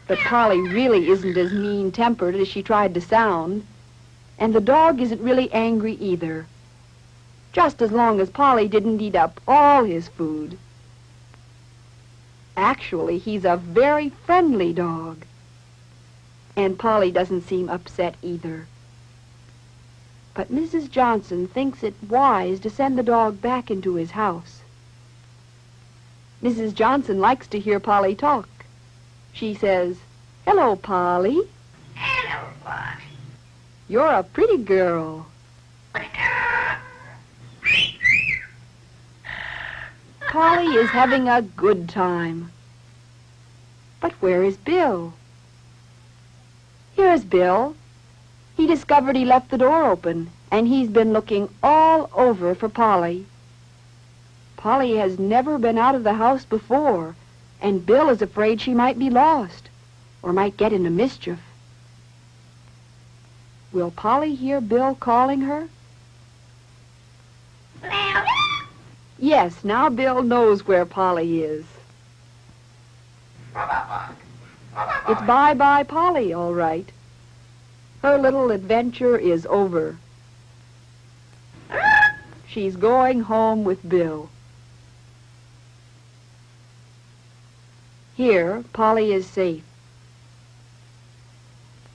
But Polly really isn't as mean-tempered as she tried to sound. And the dog isn't really angry either. Just as long as Polly didn't eat up all his food. Actually, he's a very friendly dog. And Polly doesn't seem upset either. But Mrs. Johnson thinks it wise to send the dog back into his house. Mrs. Johnson likes to hear Polly talk. She says, "Hello, Polly." Hello, Polly. "You're a pretty girl." Polly is having a good time. But where is Bill? Here's Bill. He discovered he left the door open, and he's been looking all over for Polly. Polly has never been out of the house before, and Bill is afraid she might be lost, or might get into mischief. Will Polly hear Bill calling her? Yes, now Bill knows where Polly is. It's bye-bye Polly, all right. Her little adventure is over. She's going home with Bill. Here, Polly is safe.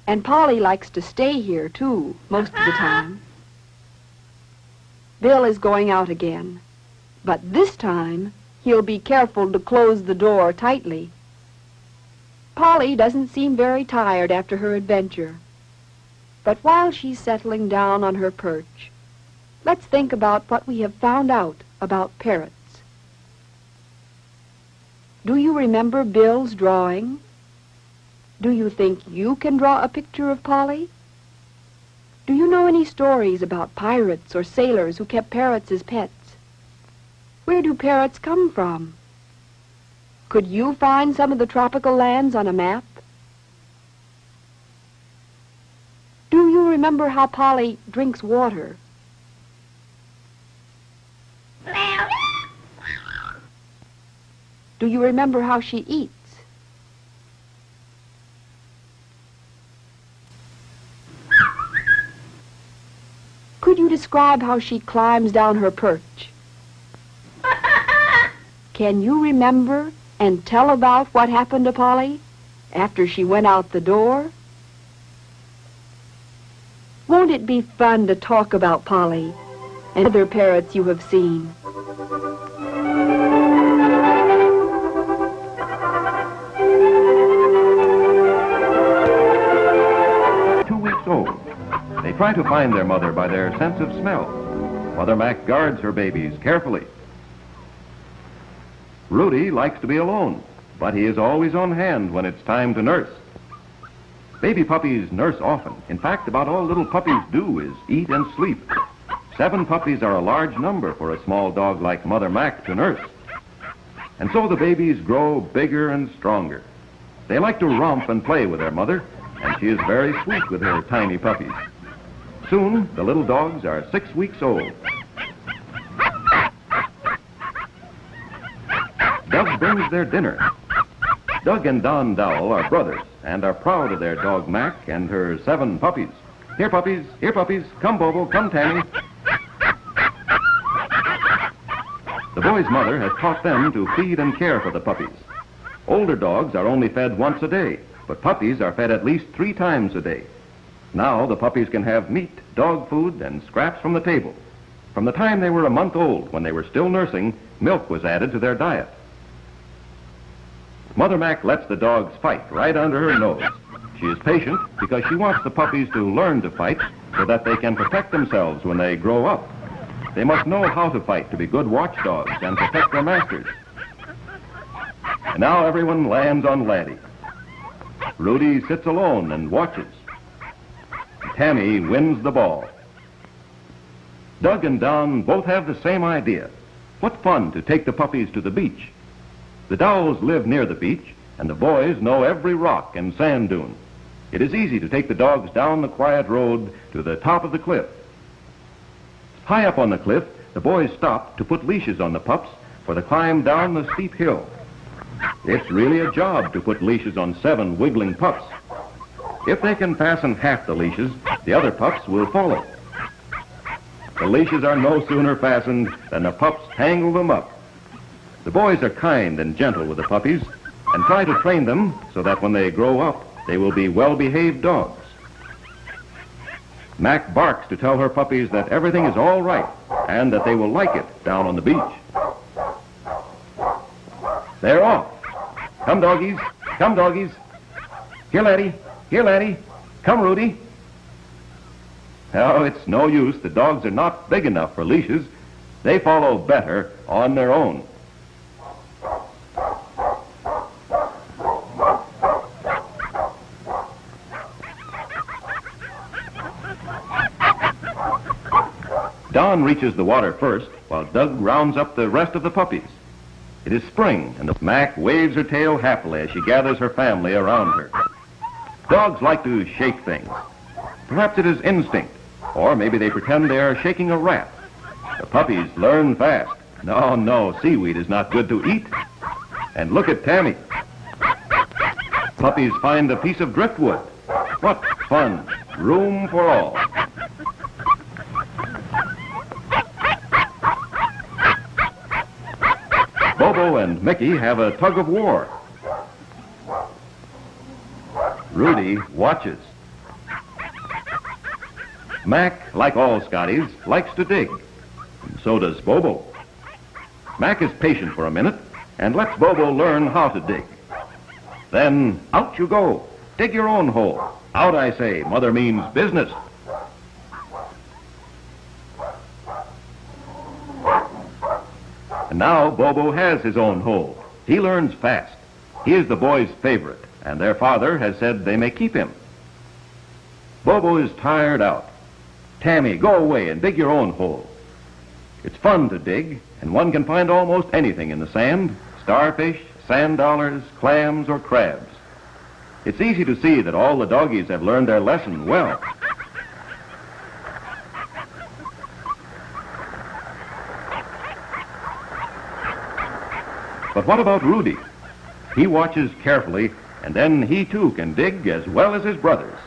And Polly likes to stay here, too, most of the time. Bill is going out again. But this time, he'll be careful to close the door tightly. Polly doesn't seem very tired after her adventure. But while she's settling down on her perch, let's think about what we have found out about parrots. Do you remember Bill's drawing? Do you think you can draw a picture of Polly? Do you know any stories about pirates or sailors who kept parrots as pets? Where do parrots come from? Could you find some of the tropical lands on a map? Do you remember how Polly drinks water? Do you remember how she eats? Could you describe how she climbs down her perch? Can you remember and tell about what happened to Polly after she went out the door? Won't it be fun to talk about Polly and other parrots you have seen? Old. They try to find their mother by their sense of smell. Mother Mac guards her babies carefully. Rudy likes to be alone, but he is always on hand when it's time to nurse. Baby puppies nurse often. In fact, about all little puppies do is eat and sleep. 7 puppies are a large number for a small dog like Mother Mac to nurse. And so the babies grow bigger and stronger. They like to romp and play with their mother, and she is very sweet with her tiny puppies. Soon, the little dogs are 6 weeks old. Doug brings their dinner. Doug and Don Dowell are brothers and are proud of their dog Mac and her 7 puppies. Here, puppies, come Bobo, come Tammy. The boy's mother has taught them to feed and care for the puppies. Older dogs are only fed once a day, but puppies are fed at least 3 times a day. Now the puppies can have meat, dog food, and scraps from the table. From the time they were a month old, when they were still nursing, milk was added to their diet. Mother Mac lets the dogs fight right under her nose. She is patient because she wants the puppies to learn to fight so that they can protect themselves when they grow up. They must know how to fight to be good watchdogs and protect their masters. And now everyone lands on Laddie. Rudy sits alone and watches. Tammy wins the ball. Doug and Don both have the same idea. What fun to take the puppies to the beach. The Dowells live near the beach, and the boys know every rock and sand dune. It is easy to take the dogs down the quiet road to the top of the cliff. High up on the cliff, the boys stop to put leashes on the pups for the climb down the steep hill. It's really a job to put leashes on 7 wiggling pups. If they can fasten half the leashes, the other pups will follow. The leashes are no sooner fastened than the pups tangle them up. The boys are kind and gentle with the puppies and try to train them so that when they grow up, they will be well-behaved dogs. Mac barks to tell her puppies that everything is all right and that they will like it down on the beach. They're off. Come, doggies. Come, doggies. Here, laddie. Here, laddie. Come, Rudy. Oh, it's no use. The dogs are not big enough for leashes. They follow better on their own. Don reaches the water first, while Doug rounds up the rest of the puppies. It is spring, and the Mac waves her tail happily as she gathers her family around her. Dogs like to shake things. Perhaps it is instinct, or maybe they pretend they are shaking a rat. The puppies learn fast. No, seaweed is not good to eat. And look at Tammy. Puppies find a piece of driftwood. What fun! Room for all. Bobo and Mickey have a tug of war. Rudy watches. Mac, like all Scotties, likes to dig. And so does Bobo. Mac is patient for a minute and lets Bobo learn how to dig. Then out you go. Dig your own hole. Out, I say. Mother means business. And now Bobo has his own hole. He learns fast. He is the boys' favorite, and their father has said they may keep him. Bobo is tired out. Tammy, go away and dig your own hole. It's fun to dig, and one can find almost anything in the sand: starfish, sand dollars, clams, or crabs. It's easy to see that all the doggies have learned their lesson well. But what about Rudy? He watches carefully, and then he too can dig as well as his brothers.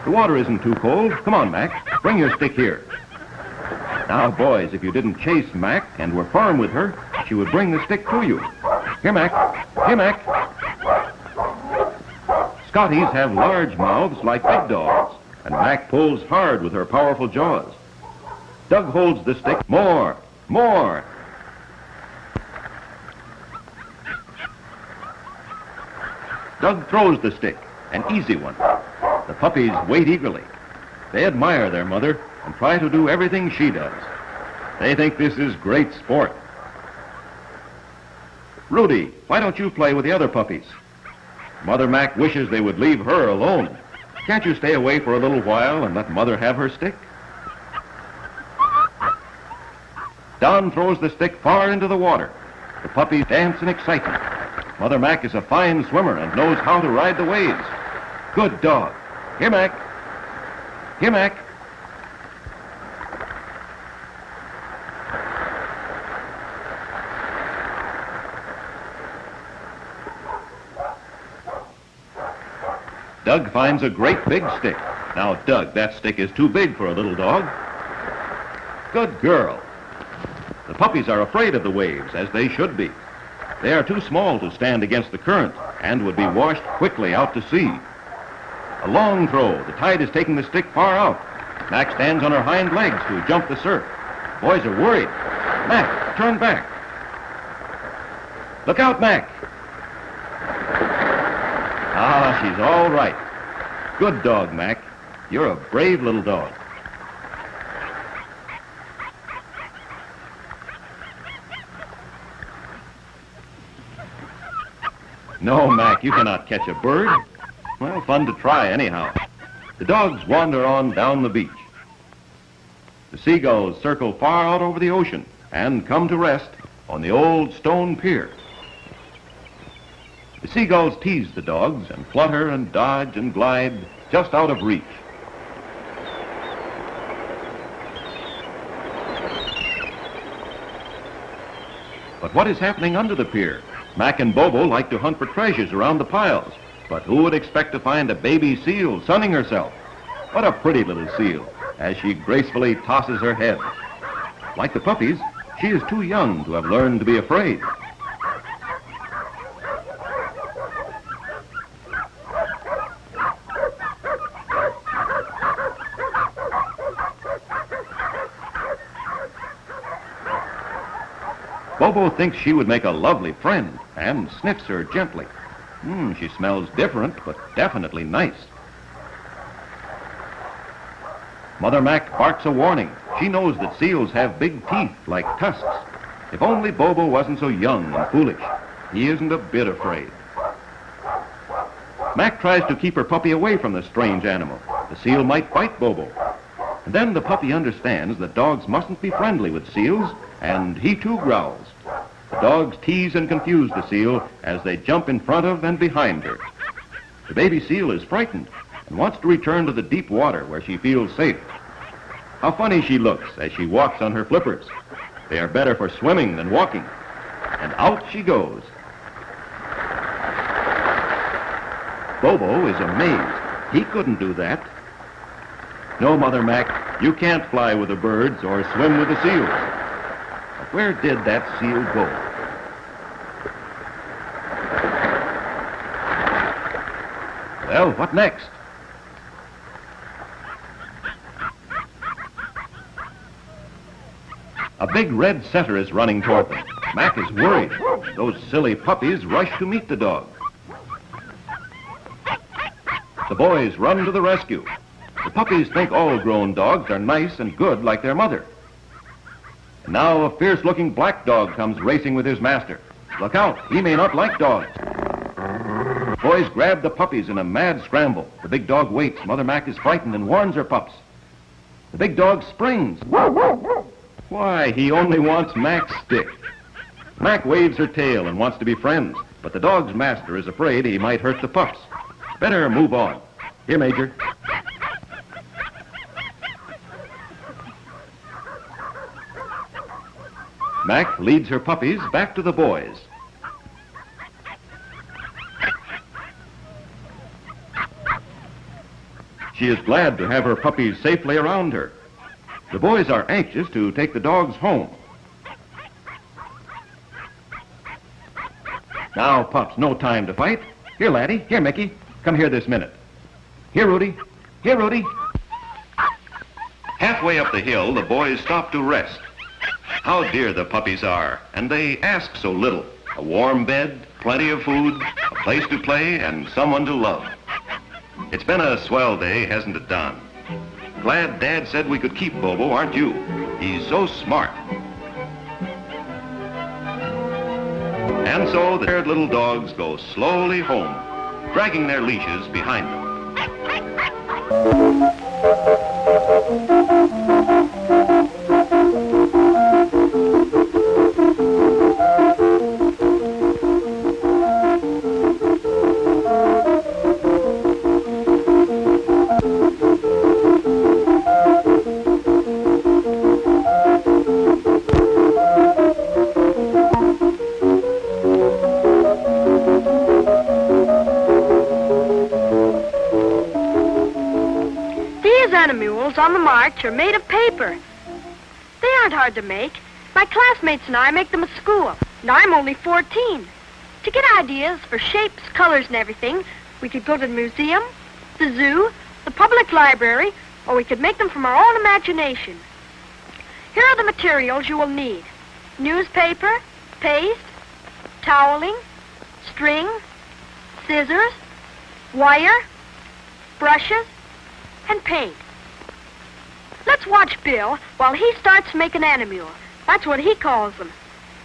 The water isn't too cold. Come on, Mac. Bring your stick here. Now, boys, if you didn't chase Mac and were firm with her, she would bring the stick to you. Here, Mac. Here, Mac. Scotties have large mouths like big dogs, and Mac pulls hard with her powerful jaws. Doug holds the stick. More. More. Doug throws the stick, an easy one. The puppies wait eagerly. They admire their mother and try to do everything she does. They think this is great sport. Rudy, why don't you play with the other puppies? Mother Mac wishes they would leave her alone. Can't you stay away for a little while and let Mother have her stick? Don throws the stick far into the water. The puppies dance in excitement. Mother Mac is a fine swimmer and knows how to ride the waves. Good dog. Here, Mac. Here, Mac. Doug finds a great big stick. Now, Doug, that stick is too big for a little dog. Good girl. The puppies are afraid of the waves, as they should be. They are too small to stand against the current and would be washed quickly out to sea. A long throw. The tide is taking the stick far out. Mac stands on her hind legs to jump the surf. Boys are worried. Mac, turn back. Look out, Mac. Ah, she's all right. Good dog, Mac. You're a brave little dog. No, Mac, you cannot catch a bird. Well, fun to try anyhow. The dogs wander on down the beach. The seagulls circle far out over the ocean and come to rest on the old stone pier. The seagulls tease the dogs and flutter and dodge and glide just out of reach. But what is happening under the pier? Mac and Bobo like to hunt for treasures around the piles, but who would expect to find a baby seal sunning herself? What a pretty little seal, as she gracefully tosses her head. Like the puppies, she is too young to have learned to be afraid. Bobo thinks she would make a lovely friend and sniffs her gently. She smells different, but definitely nice. Mother Mac barks a warning. She knows that seals have big teeth like tusks. If only Bobo wasn't so young and foolish. He isn't a bit afraid. Mac tries to keep her puppy away from the strange animal. The seal might bite Bobo. And then the puppy understands that dogs mustn't be friendly with seals, and he too growls. The dogs tease and confuse the seal as they jump in front of and behind her. The baby seal is frightened and wants to return to the deep water where she feels safe. How funny she looks as she walks on her flippers. They are better for swimming than walking. And out she goes. Bobo is amazed. He couldn't do that. No, Mother Mac, you can't fly with the birds or swim with the seals. But where did that seal go? Well, what next? A big red setter is running toward them. Mac is worried. Those silly puppies rush to meet the dog. The boys run to the rescue. The puppies think all grown dogs are nice and good like their mother. And now a fierce-looking black dog comes racing with his master. Look out, he may not like dogs. The boys grab the puppies in a mad scramble. The big dog waits. Mother Mac is frightened and warns her pups. The big dog springs. Why, he only wants Mac's stick. Mac waves her tail and wants to be friends, but the dog's master is afraid he might hurt the pups. Better move on. Here, Major. Mac leads her puppies back to the boys. She is glad to have her puppies safely around her. The boys are anxious to take the dogs home. Now, pups, no time to fight. Here, laddie. Here, Mickey. Come here this minute. Here, Rudy. Here, Rudy. Halfway up the hill, the boys stop to rest. How dear the puppies are, and they ask so little. A warm bed, plenty of food, a place to play, and someone to love. It's been a swell day, hasn't it, Don? Glad Dad said we could keep Bobo, aren't you? He's so smart. And so the scared little dogs go slowly home, dragging their leashes behind them. On the march are made of paper. They aren't hard to make. My classmates and I make them at school, and I'm only 14. To get ideas for shapes, colors, and everything, we could go to the museum, the zoo, the public library, or we could make them from our own imagination. Here are the materials you will need: newspaper, paste, toweling, string, scissors, wire, brushes, and paint. Let's watch Bill while he starts making animule. That's what he calls them.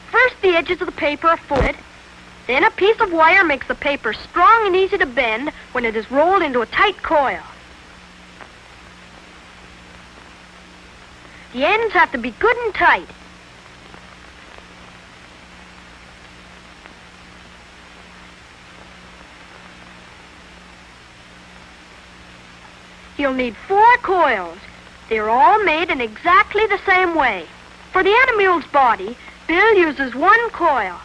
First, the edges of the paper are folded. Then a piece of wire makes the paper strong and easy to bend when it is rolled into a tight coil. The ends have to be good and tight. You'll need 4 coils. They're all made in exactly the same way. For the animule's body, Bill uses 1 coil.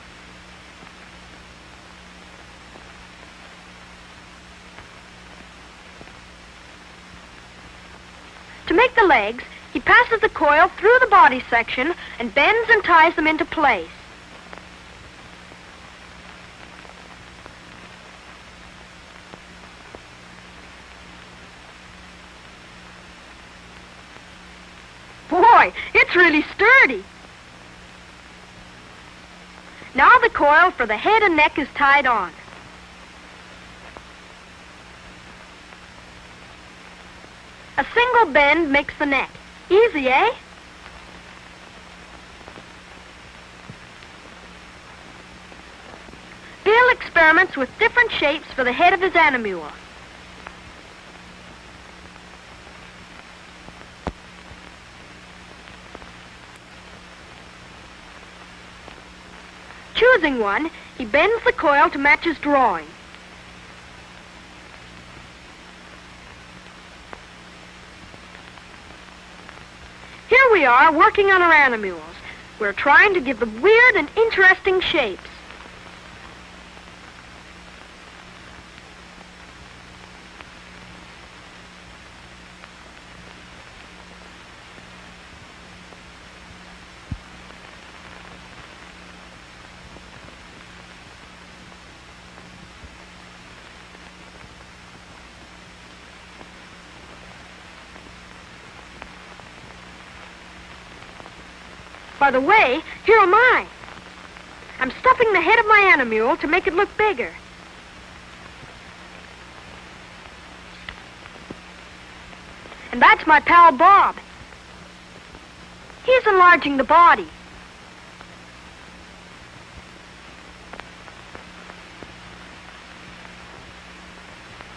To make the legs, he passes the coil through the body section and bends and ties them into place. Boy, it's really sturdy. Now the coil for the head and neck is tied on. A single bend makes the neck. Easy, eh? Bill experiments with different shapes for the head of his animal. Choosing one, he bends the coil to match his drawing. Here we are working on our animals. We're trying to give them weird and interesting shapes. By the way, here am I. I'm stuffing the head of my animal to make it look bigger. And that's my pal Bob. He's enlarging the body.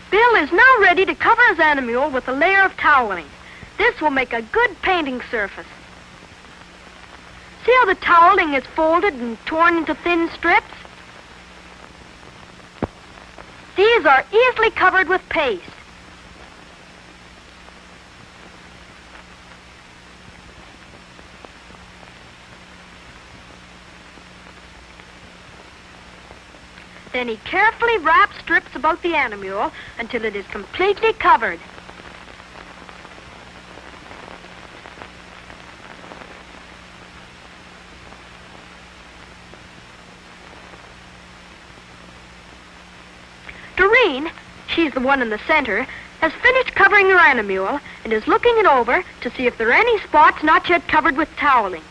Bill is now ready to cover his animal with a layer of toweling. This will make a good painting surface. See how the toweling is folded and torn into thin strips? These are easily covered with paste. Then he carefully wraps strips about the animal until it is completely covered. Doreen, she's the one in the center, has finished covering her animal and is looking it over to see if there are any spots not yet covered with toweling.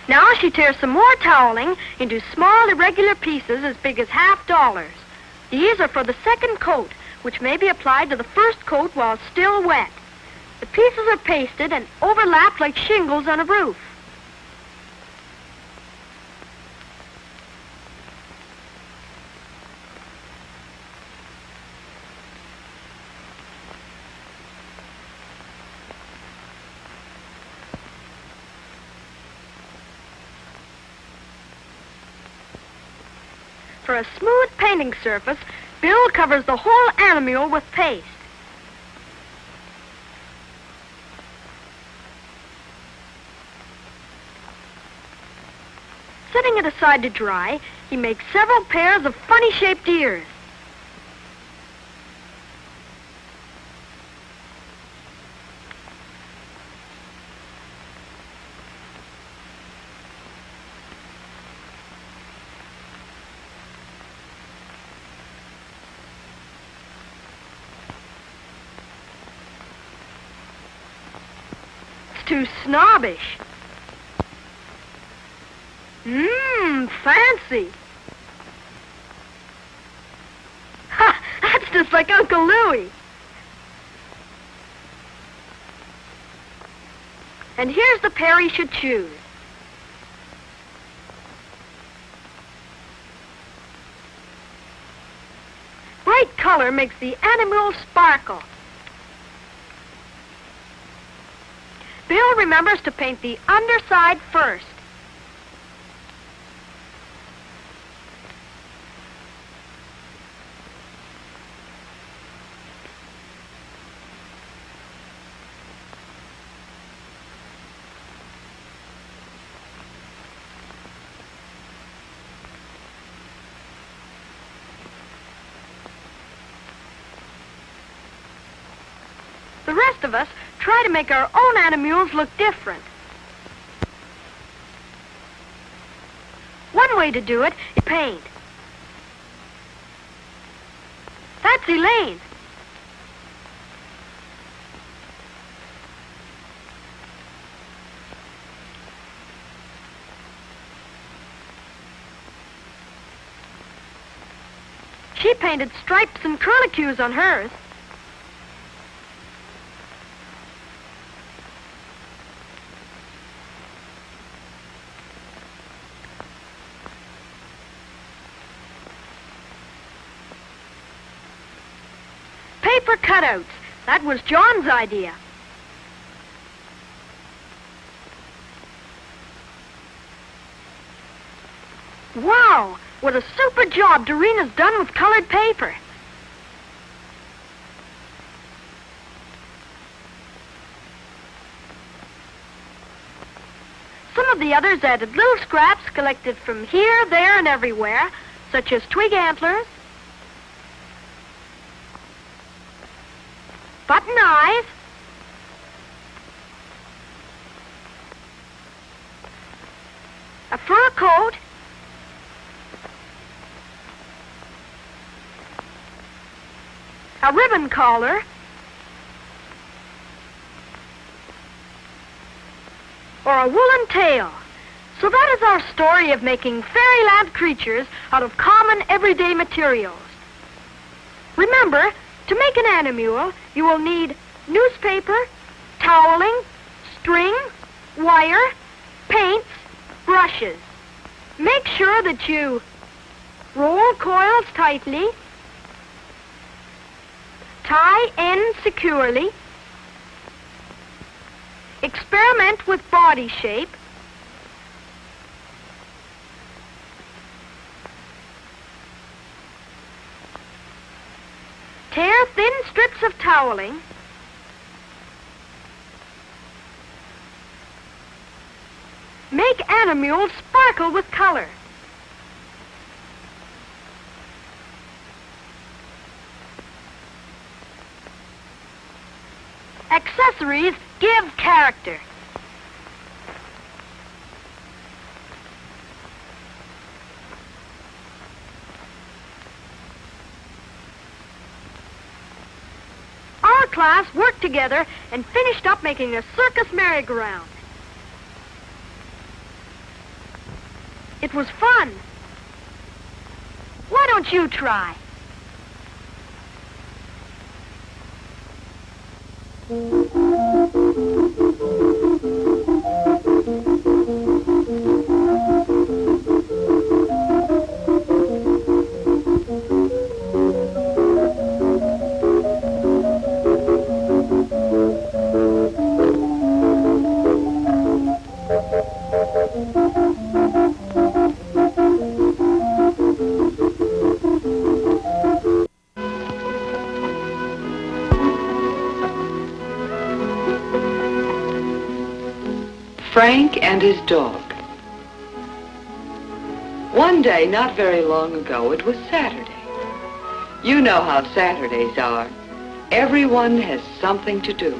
Now she tears some more toweling into small, irregular pieces as big as $half. These are for the second coat, which may be applied to the first coat while still wet. The pieces are pasted and overlapped like shingles on a roof. For a smooth painting surface, Bill covers the whole animal with paste. Setting it aside to dry, he makes several pairs of funny-shaped ears. Too snobbish. Fancy. Ha! That's just like Uncle Louie. And here's the pair he should choose. Bright color makes the animal sparkle. Bill remembers to paint the underside first. the rest of us try to make our own animals look different. One way to do it is paint. That's Elaine. She painted stripes and curlicues on hers. Paper cutouts. That was John's idea. Wow! What a super job Doreena's done with colored paper. Some of the others added little scraps collected from here, there, and everywhere, such as twig antlers, button eyes, a fur coat, a ribbon collar, or a woolen tail. So that is our story of making fairyland creatures out of common everyday materials. Remember, to make an animule, you will need newspaper, toweling, string, wire, paints, brushes. Make sure that you roll coils tightly, tie ends securely, experiment with body shape, tear thin strips of toweling, make animals sparkle with color. Accessories give character. Our class worked together and finished up making a circus merry-go-round. It was fun. Why don't you try? Frank and his dog. One day, not very long ago, it was Saturday. You know how Saturdays are. Everyone has something to do.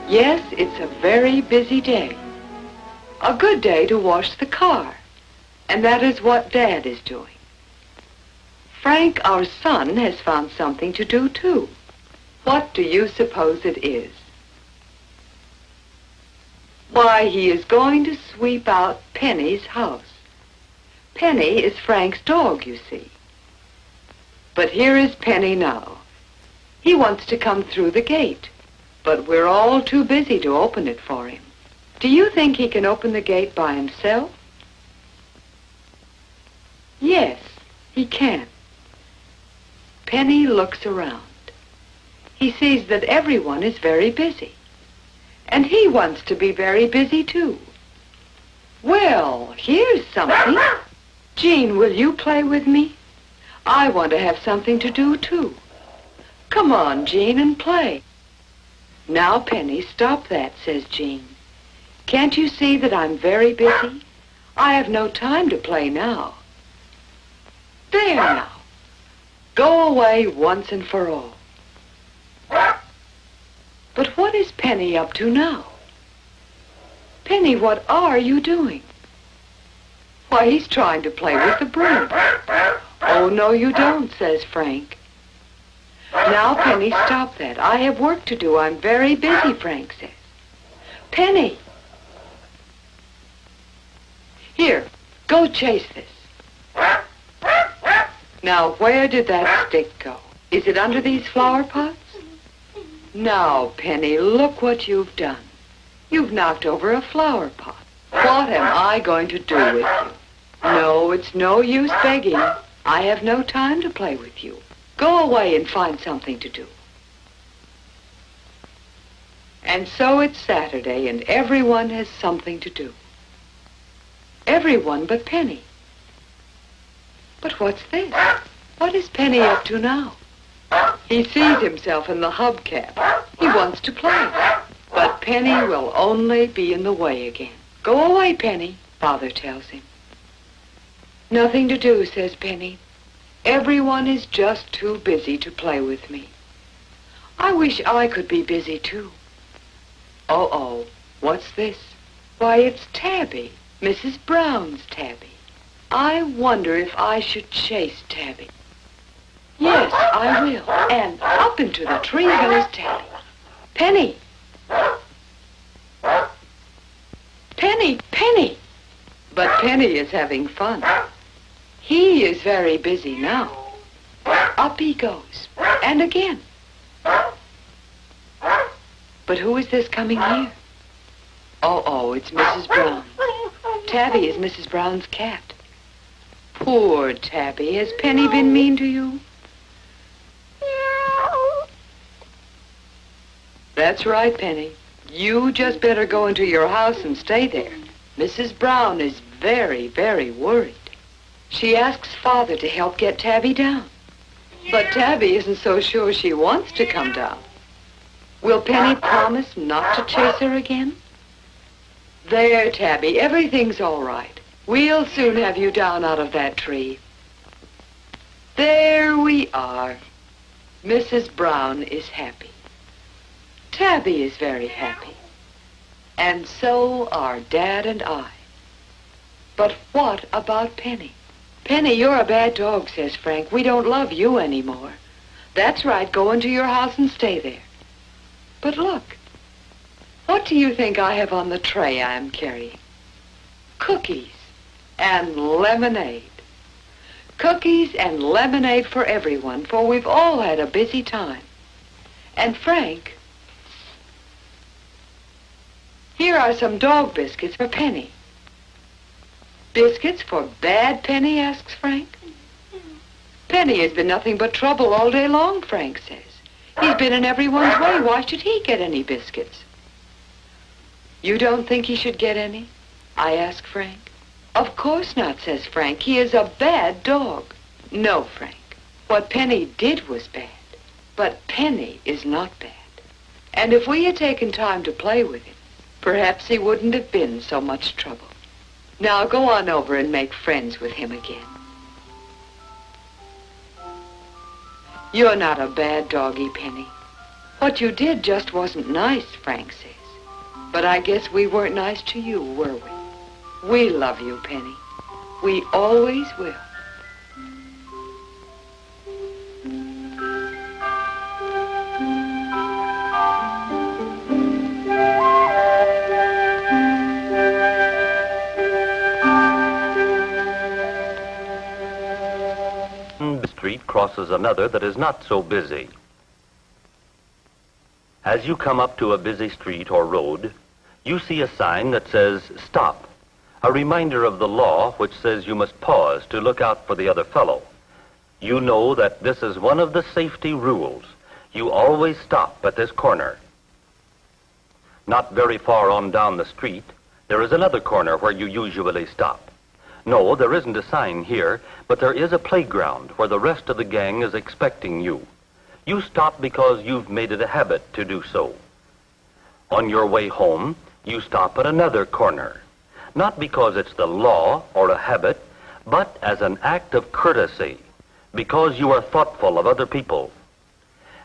Yes, it's a very busy day. A good day to wash the car. And that is what Dad is doing. Frank, our son, has found something to do, too. What do you suppose it is? Why, he is going to sweep out Penny's house. Penny is Frank's dog, you see. But here is Penny now. He wants to come through the gate, but we're all too busy to open it for him. Do you think he can open the gate by himself? Yes, he can. Penny looks around. He sees that everyone is very busy. And he wants to be very busy, too. Well, here's something. Jean, will you play with me? I want to have something to do, too. Come on, Jean, and play. Now, Penny, stop that, says Jean. Can't you see that I'm very busy? I have no time to play now. There now. Go away once and for all. But what is Penny up to now? Penny, what are you doing? Why, he's trying to play with the broom. Oh, no, you don't, says Frank. Now, Penny, stop that. I have work to do. I'm very busy, Frank says. Penny! Here, go chase this. Now, where did that stick go? Is it under these flower pots? Now, Penny, look what you've done. You've knocked over a flower pot. What am I going to do with you? No, it's no use begging. I have no time to play with you. Go away and find something to do. And so it's Saturday, and everyone has something to do. Everyone but Penny. But what's this? What is Penny up to now? He sees himself in the hubcap. He wants to play. But Penny will only be in the way again. Go away, Penny, Father tells him. Nothing to do, says Penny. Everyone is just too busy to play with me. I wish I could be busy, too. Oh, what's this? Why, it's Tabby, Mrs. Brown's Tabby. I wonder if I should chase Tabby. Yes, I will. And up into the tree goes Tabby. Penny! Penny! Penny! But Penny is having fun. He is very busy now. Up he goes. And again. But who is this coming here? Oh, it's Mrs. Brown. Tabby is Mrs. Brown's cat. Poor Tabby. Has Penny been mean to you? That's right, Penny. You just better go into your house and stay there. Mrs. Brown is very, very worried. She asks Father to help get Tabby down. But Tabby isn't so sure she wants to come down. Will Penny promise not to chase her again? There, Tabby, everything's all right. We'll soon have you down out of that tree. There we are. Mrs. Brown is happy. Tabby is very happy. And so are Dad and I. But what about Penny? Penny, you're a bad dog, says Frank. We don't love you anymore. That's right, go into your house and stay there. But look, what do you think I have on the tray I am carrying? Cookies and lemonade. Cookies and lemonade for everyone, for we've all had a busy time. And Frank, here are some dog biscuits for Penny. Biscuits for bad Penny, asks Frank. Penny has been nothing but trouble all day long, Frank says. He's been in everyone's way. Why should he get any biscuits? You don't think he should get any? I ask Frank. Of course not, says Frank. He is a bad dog. No, Frank. What Penny did was bad. But Penny is not bad. And if we had taken time to play with him, perhaps he wouldn't have been so much trouble. Now go on over and make friends with him again. You're not a bad doggy, Penny. What you did just wasn't nice, Frank says. But I guess we weren't nice to you, were we? We love you, Penny. We always will. The street crosses another that is not so busy. As you come up to a busy street or road, you see a sign that says, "Stop," a reminder of the law which says you must pause to look out for the other fellow. You know that this is one of the safety rules. You always stop at this corner. Not very far on down the street, there is another corner where you usually stop. No, there isn't a sign here, but there is a playground where the rest of the gang is expecting you. You stop because you've made it a habit to do so. On your way home, you stop at another corner, not because it's the law or a habit, but as an act of courtesy, because you are thoughtful of other people.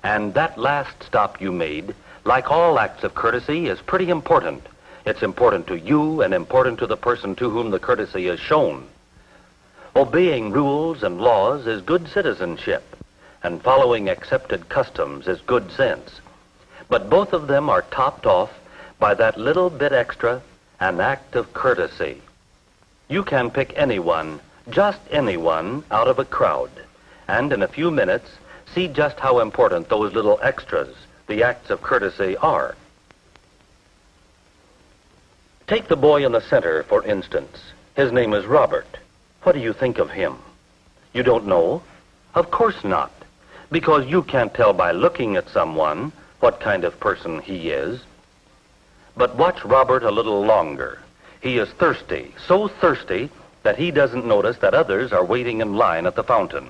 And that last stop you made like all acts of courtesy, is pretty important. It's important to you and important to the person to whom the courtesy is shown. Obeying rules and laws is good citizenship, and following accepted customs is good sense. But both of them are topped off by that little bit extra, an act of courtesy. You can pick anyone, just anyone, out of a crowd, and in a few minutes see just how important those little extras, the acts of courtesy, are. Take the boy in the center, for instance. His name is Robert. What do you think of him? You don't know? Of course not, because you can't tell by looking at someone what kind of person he is. But watch Robert a little longer. He is thirsty, so thirsty that he doesn't notice that others are waiting in line at the fountain.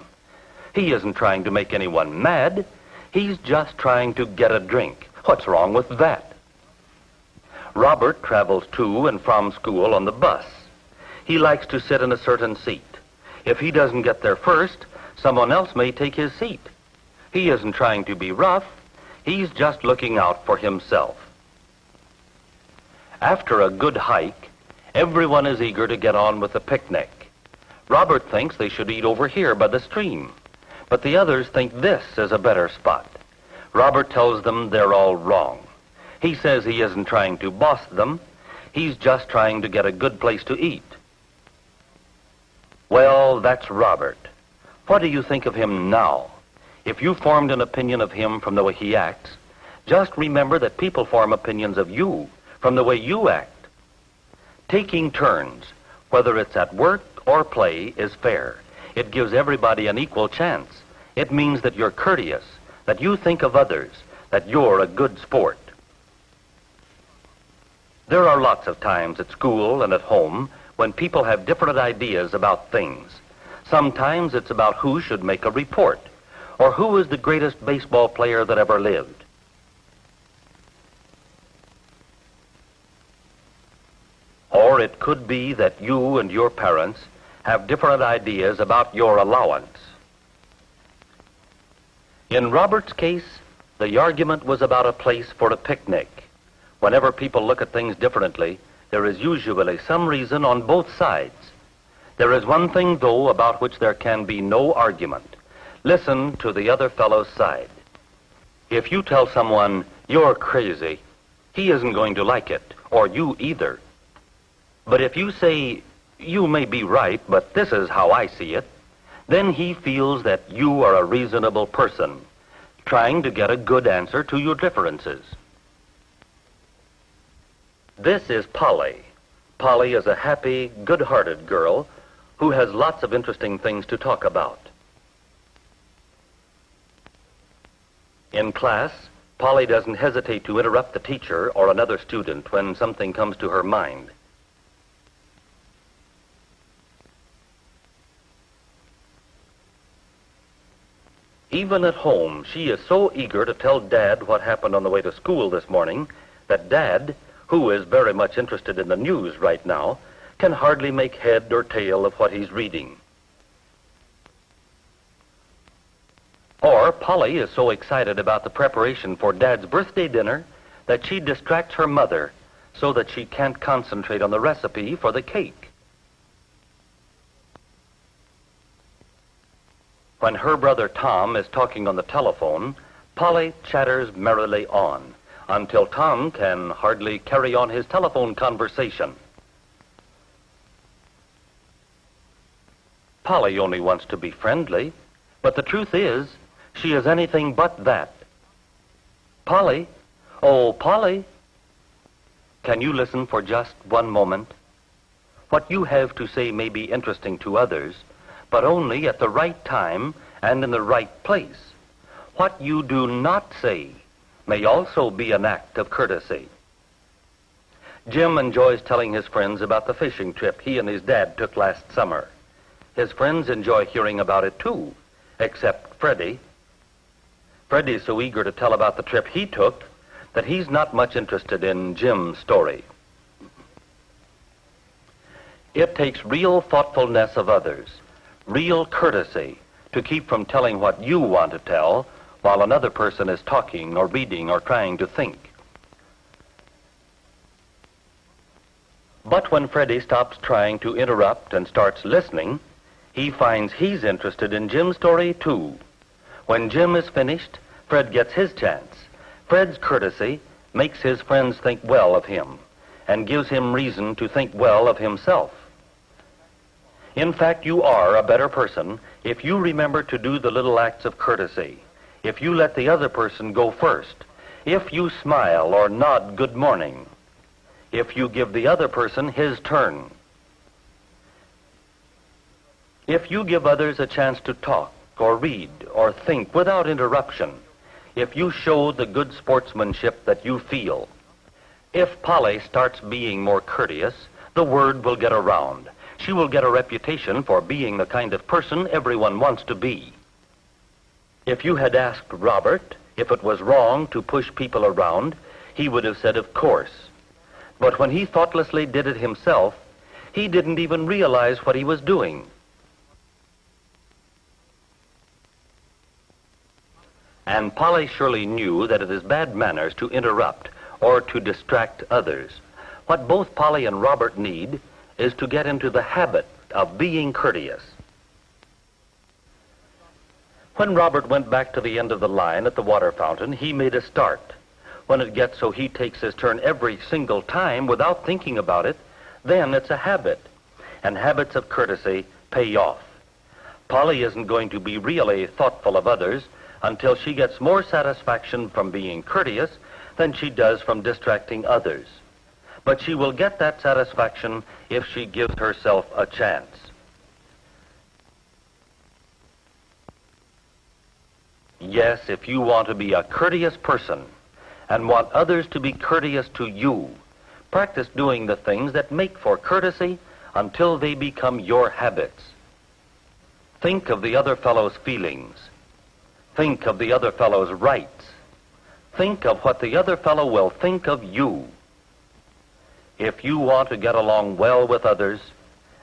He isn't trying to make anyone mad. He's just trying to get a drink. What's wrong with that? Robert travels to and from school on the bus. He likes to sit in a certain seat. If he doesn't get there first, someone else may take his seat. He isn't trying to be rough. He's just looking out for himself. After a good hike, everyone is eager to get on with the picnic. Robert thinks they should eat over here by the stream, but the others think this is a better spot. Robert tells them they're all wrong. He says he isn't trying to boss them. He's just trying to get a good place to eat. Well, that's Robert. What do you think of him now? If you formed an opinion of him from the way he acts, just remember that people form opinions of you from the way you act. Taking turns, whether it's at work or play, is fair. It gives everybody an equal chance. It means that you're courteous, that you think of others, that you're a good sport. There are lots of times at school and at home when people have different ideas about things. Sometimes it's about who should make a report, or who is the greatest baseball player that ever lived. Or it could be that you and your parents have different ideas about your allowance. In Robert's case, the argument was about a place for a picnic. Whenever people look at things differently, there is usually some reason on both sides. There is one thing, though, about which there can be no argument. Listen to the other fellow's side. If you tell someone, "You're crazy," he isn't going to like it, or you either. But if you say, "You may be right, but this is how I see it," then he feels that you are a reasonable person, trying to get a good answer to your differences. This is Polly. Polly is a happy, good-hearted girl who has lots of interesting things to talk about. In class, Polly doesn't hesitate to interrupt the teacher or another student when something comes to her mind. Even at home, she is so eager to tell Dad what happened on the way to school this morning that Dad, who is very much interested in the news right now, can hardly make head or tail of what he's reading. Or Polly is so excited about the preparation for Dad's birthday dinner that she distracts her mother so that she can't concentrate on the recipe for the cake. When her brother Tom is talking on the telephone, Polly chatters merrily on until Tom can hardly carry on his telephone conversation. Polly only wants to be friendly, but the truth is, she is anything but that. Polly, oh, Polly, can you listen for just one moment? What you have to say may be interesting to others, but only at the right time and in the right place. What you do not say may also be an act of courtesy. Jim enjoys telling his friends about the fishing trip he and his dad took last summer. His friends enjoy hearing about it too, except Freddie. Freddie's so eager to tell about the trip he took that he's not much interested in Jim's story. It takes real thoughtfulness of others, real courtesy, to keep from telling what you want to tell while another person is talking or reading or trying to think. But when Freddie stops trying to interrupt and starts listening, he finds he's interested in Jim's story too. When Jim is finished, Fred gets his chance. Fred's courtesy makes his friends think well of him and gives him reason to think well of himself. In fact, you are a better person if you remember to do the little acts of courtesy, if you let the other person go first, if you smile or nod good morning, if you give the other person his turn, if you give others a chance to talk or read or think without interruption, if you show the good sportsmanship that you feel. If Polly starts being more courteous, the word will get around. She will get a reputation for being the kind of person everyone wants to be. If you had asked Robert if it was wrong to push people around, he would have said, of course. But when he thoughtlessly did it himself, he didn't even realize what he was doing. And Polly surely knew that it is bad manners to interrupt or to distract others. What both Polly and Robert need is to get into the habit of being courteous. When Robert went back to the end of the line at the water fountain, he made a start. When it gets so he takes his turn every single time without thinking about it, then it's a habit. And habits of courtesy pay off. Polly isn't going to be really thoughtful of others until she gets more satisfaction from being courteous than she does from distracting others. But she will get that satisfaction if she gives herself a chance. Yes, if you want to be a courteous person and want others to be courteous to you, practice doing the things that make for courtesy until they become your habits. Think of the other fellow's feelings. Think of the other fellow's rights. Think of what the other fellow will think of you. If you want to get along well with others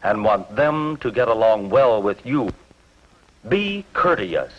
and want them to get along well with you, be courteous.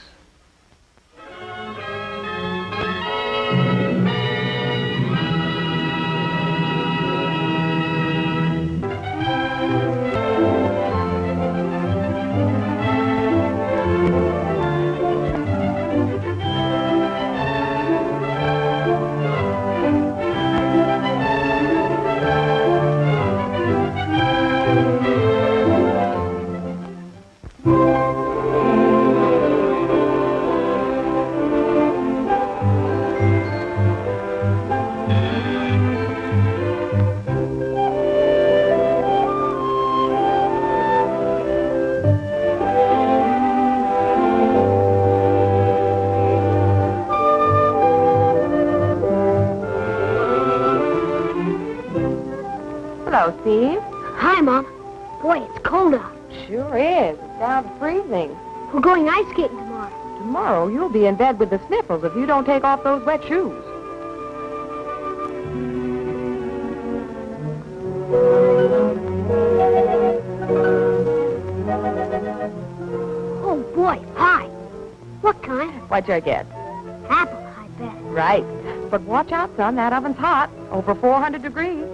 Hello, Steve. Hi, Mom. Boy, it's cold out. Sure is. It's down to freezing. We're going ice skating tomorrow. Tomorrow you'll be in bed with the sniffles if you don't take off those wet shoes. Oh, boy, pie. What kind? What'd you get? Apple, I bet. Right. But watch out, son. That oven's hot. Over 400 degrees.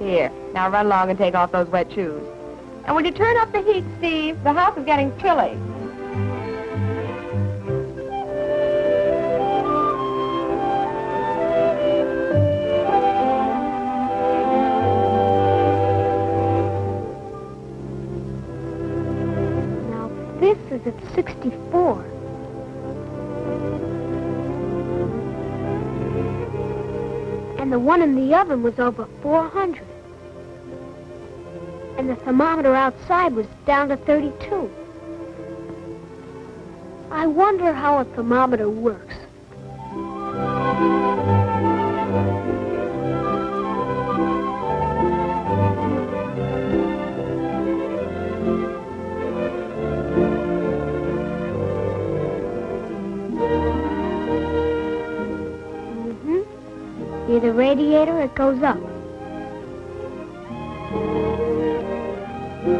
Here, now run along and take off those wet shoes. And will you turn up the heat, Steve? The house is getting chilly. Now, this is at 64. And the one in the oven was over 400. And the thermometer outside was down to 32. I wonder how a thermometer works. Near the radiator, it goes up. And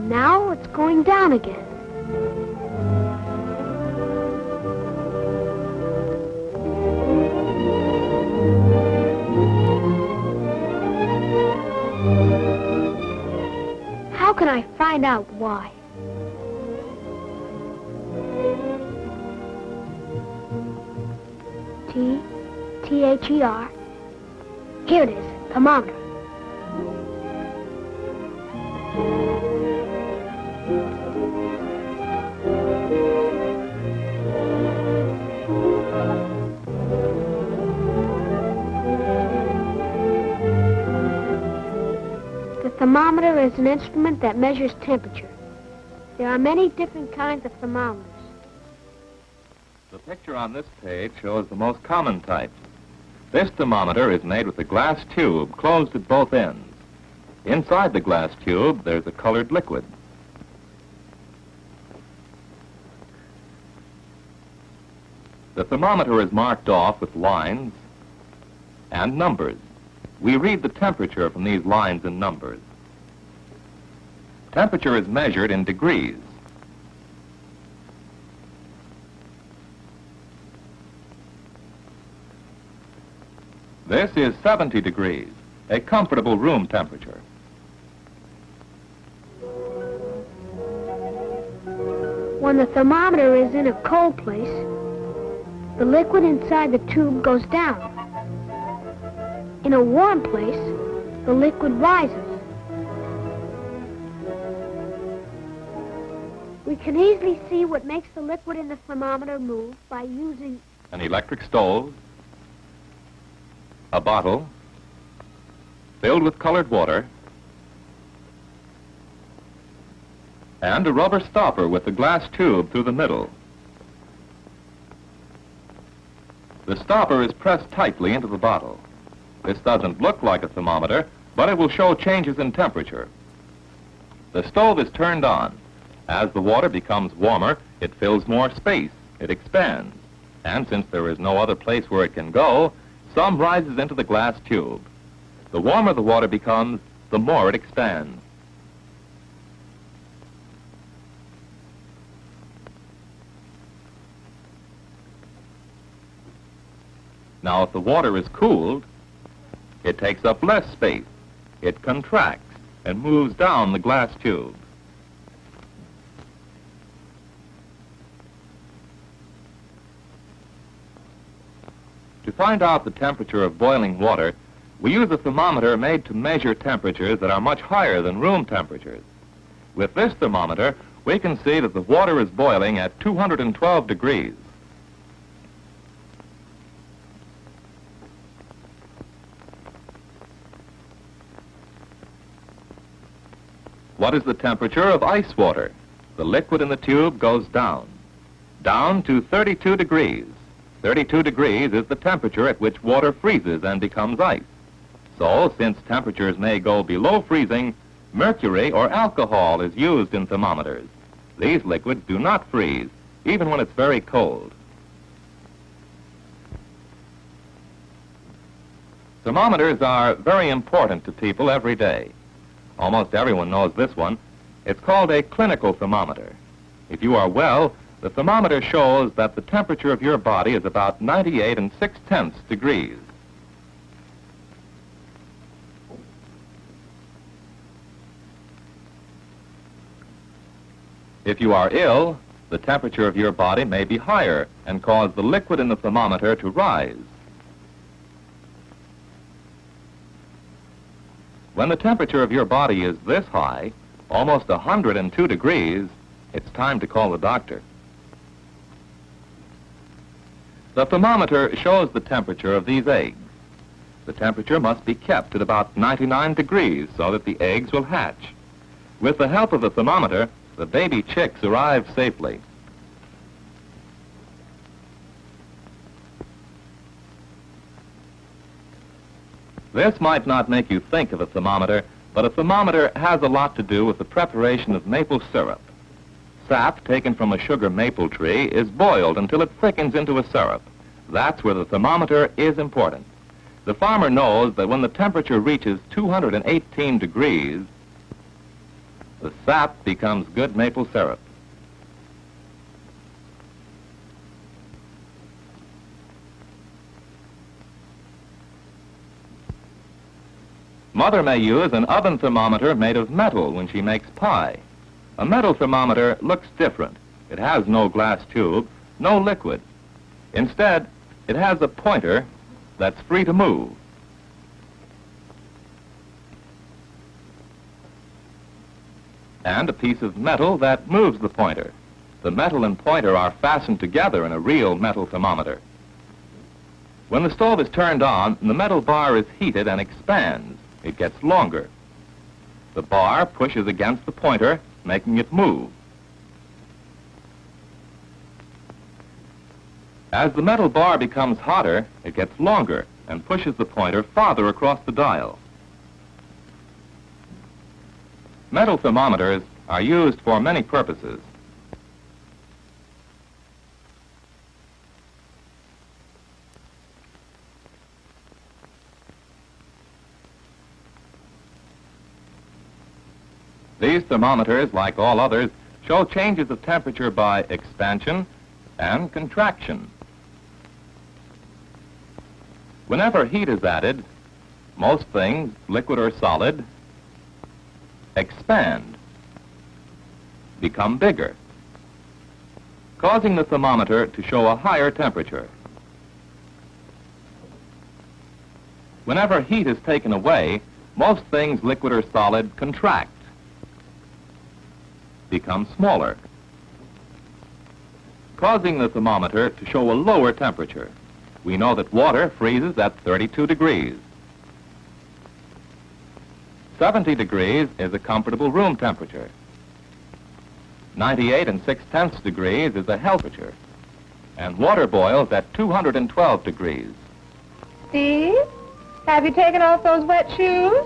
now it's going down again. How can I find out why? T-H-E-R. Here it is, thermometer. The thermometer is an instrument that measures temperature. There are many different kinds of thermometers. The picture on this page shows the most common type. This thermometer is made with a glass tube closed at both ends. Inside the glass tube, there's a colored liquid. The thermometer is marked off with lines and numbers. We read the temperature from these lines and numbers. Temperature is measured in degrees. This is 70 degrees, a comfortable room temperature. When the thermometer is in a cold place, the liquid inside the tube goes down. In a warm place, the liquid rises. We can easily see what makes the liquid in the thermometer move by using An electric stove, a bottle filled with colored water, and a rubber stopper with a glass tube through the middle. The stopper is pressed tightly into the bottle. This doesn't look like a thermometer, but it will show changes in temperature. The stove is turned on. As the water becomes warmer, it fills more space, it expands. And since there is no other place where it can go, some rises into the glass tube. The warmer the water becomes, the more it expands. Now, if the water is cooled, it takes up less space. It contracts and moves down the glass tube. To find out the temperature of boiling water, we use a thermometer made to measure temperatures that are much higher than room temperatures. With this thermometer, we can see that the water is boiling at 212 degrees. What is the temperature of ice water? The liquid in the tube goes down to 32 degrees. 32 degrees is the temperature at which water freezes and becomes ice. So, since temperatures may go below freezing, mercury or alcohol is used in thermometers. These liquids do not freeze, even when it's very cold. Thermometers are very important to people every day. Almost everyone knows this one. It's called a clinical thermometer. If you are well, the thermometer shows that the temperature of your body is about 98 6/10 degrees. If you are ill, the temperature of your body may be higher and cause the liquid in the thermometer to rise. When the temperature of your body is this high, almost 102 degrees, it's time to call the doctor. The thermometer shows the temperature of these eggs. The temperature must be kept at about 99 degrees so that the eggs will hatch. With the help of the thermometer, the baby chicks arrive safely. This might not make you think of a thermometer, but a thermometer has a lot to do with the preparation of maple syrup. Sap taken from a sugar maple tree is boiled until it thickens into a syrup. That's where the thermometer is important. The farmer knows that when the temperature reaches 218 degrees, the sap becomes good maple syrup. Mother may use an oven thermometer made of metal when she makes pie. A metal thermometer looks different. It has no glass tube, no liquid. Instead, it has a pointer that's free to move. And a piece of metal that moves the pointer. The metal and pointer are fastened together in a real metal thermometer. When the stove is turned on, the metal bar is heated and expands. It gets longer. The bar pushes against the pointer, making it move. As the metal bar becomes hotter, it gets longer and pushes the pointer farther across the dial. Metal thermometers are used for many purposes. These thermometers, like all others, show changes of temperature by expansion and contraction. Whenever heat is added, most things, liquid or solid, expand, become bigger, causing the thermometer to show a higher temperature. Whenever heat is taken away, most things, liquid or solid, contract, become smaller, causing the thermometer to show a lower temperature. We know that water freezes at 32 degrees. 70 degrees is a comfortable room temperature. 98 6/10 degrees is a healthy temperature. And water boils at 212 degrees. Steve, have you taken off those wet shoes?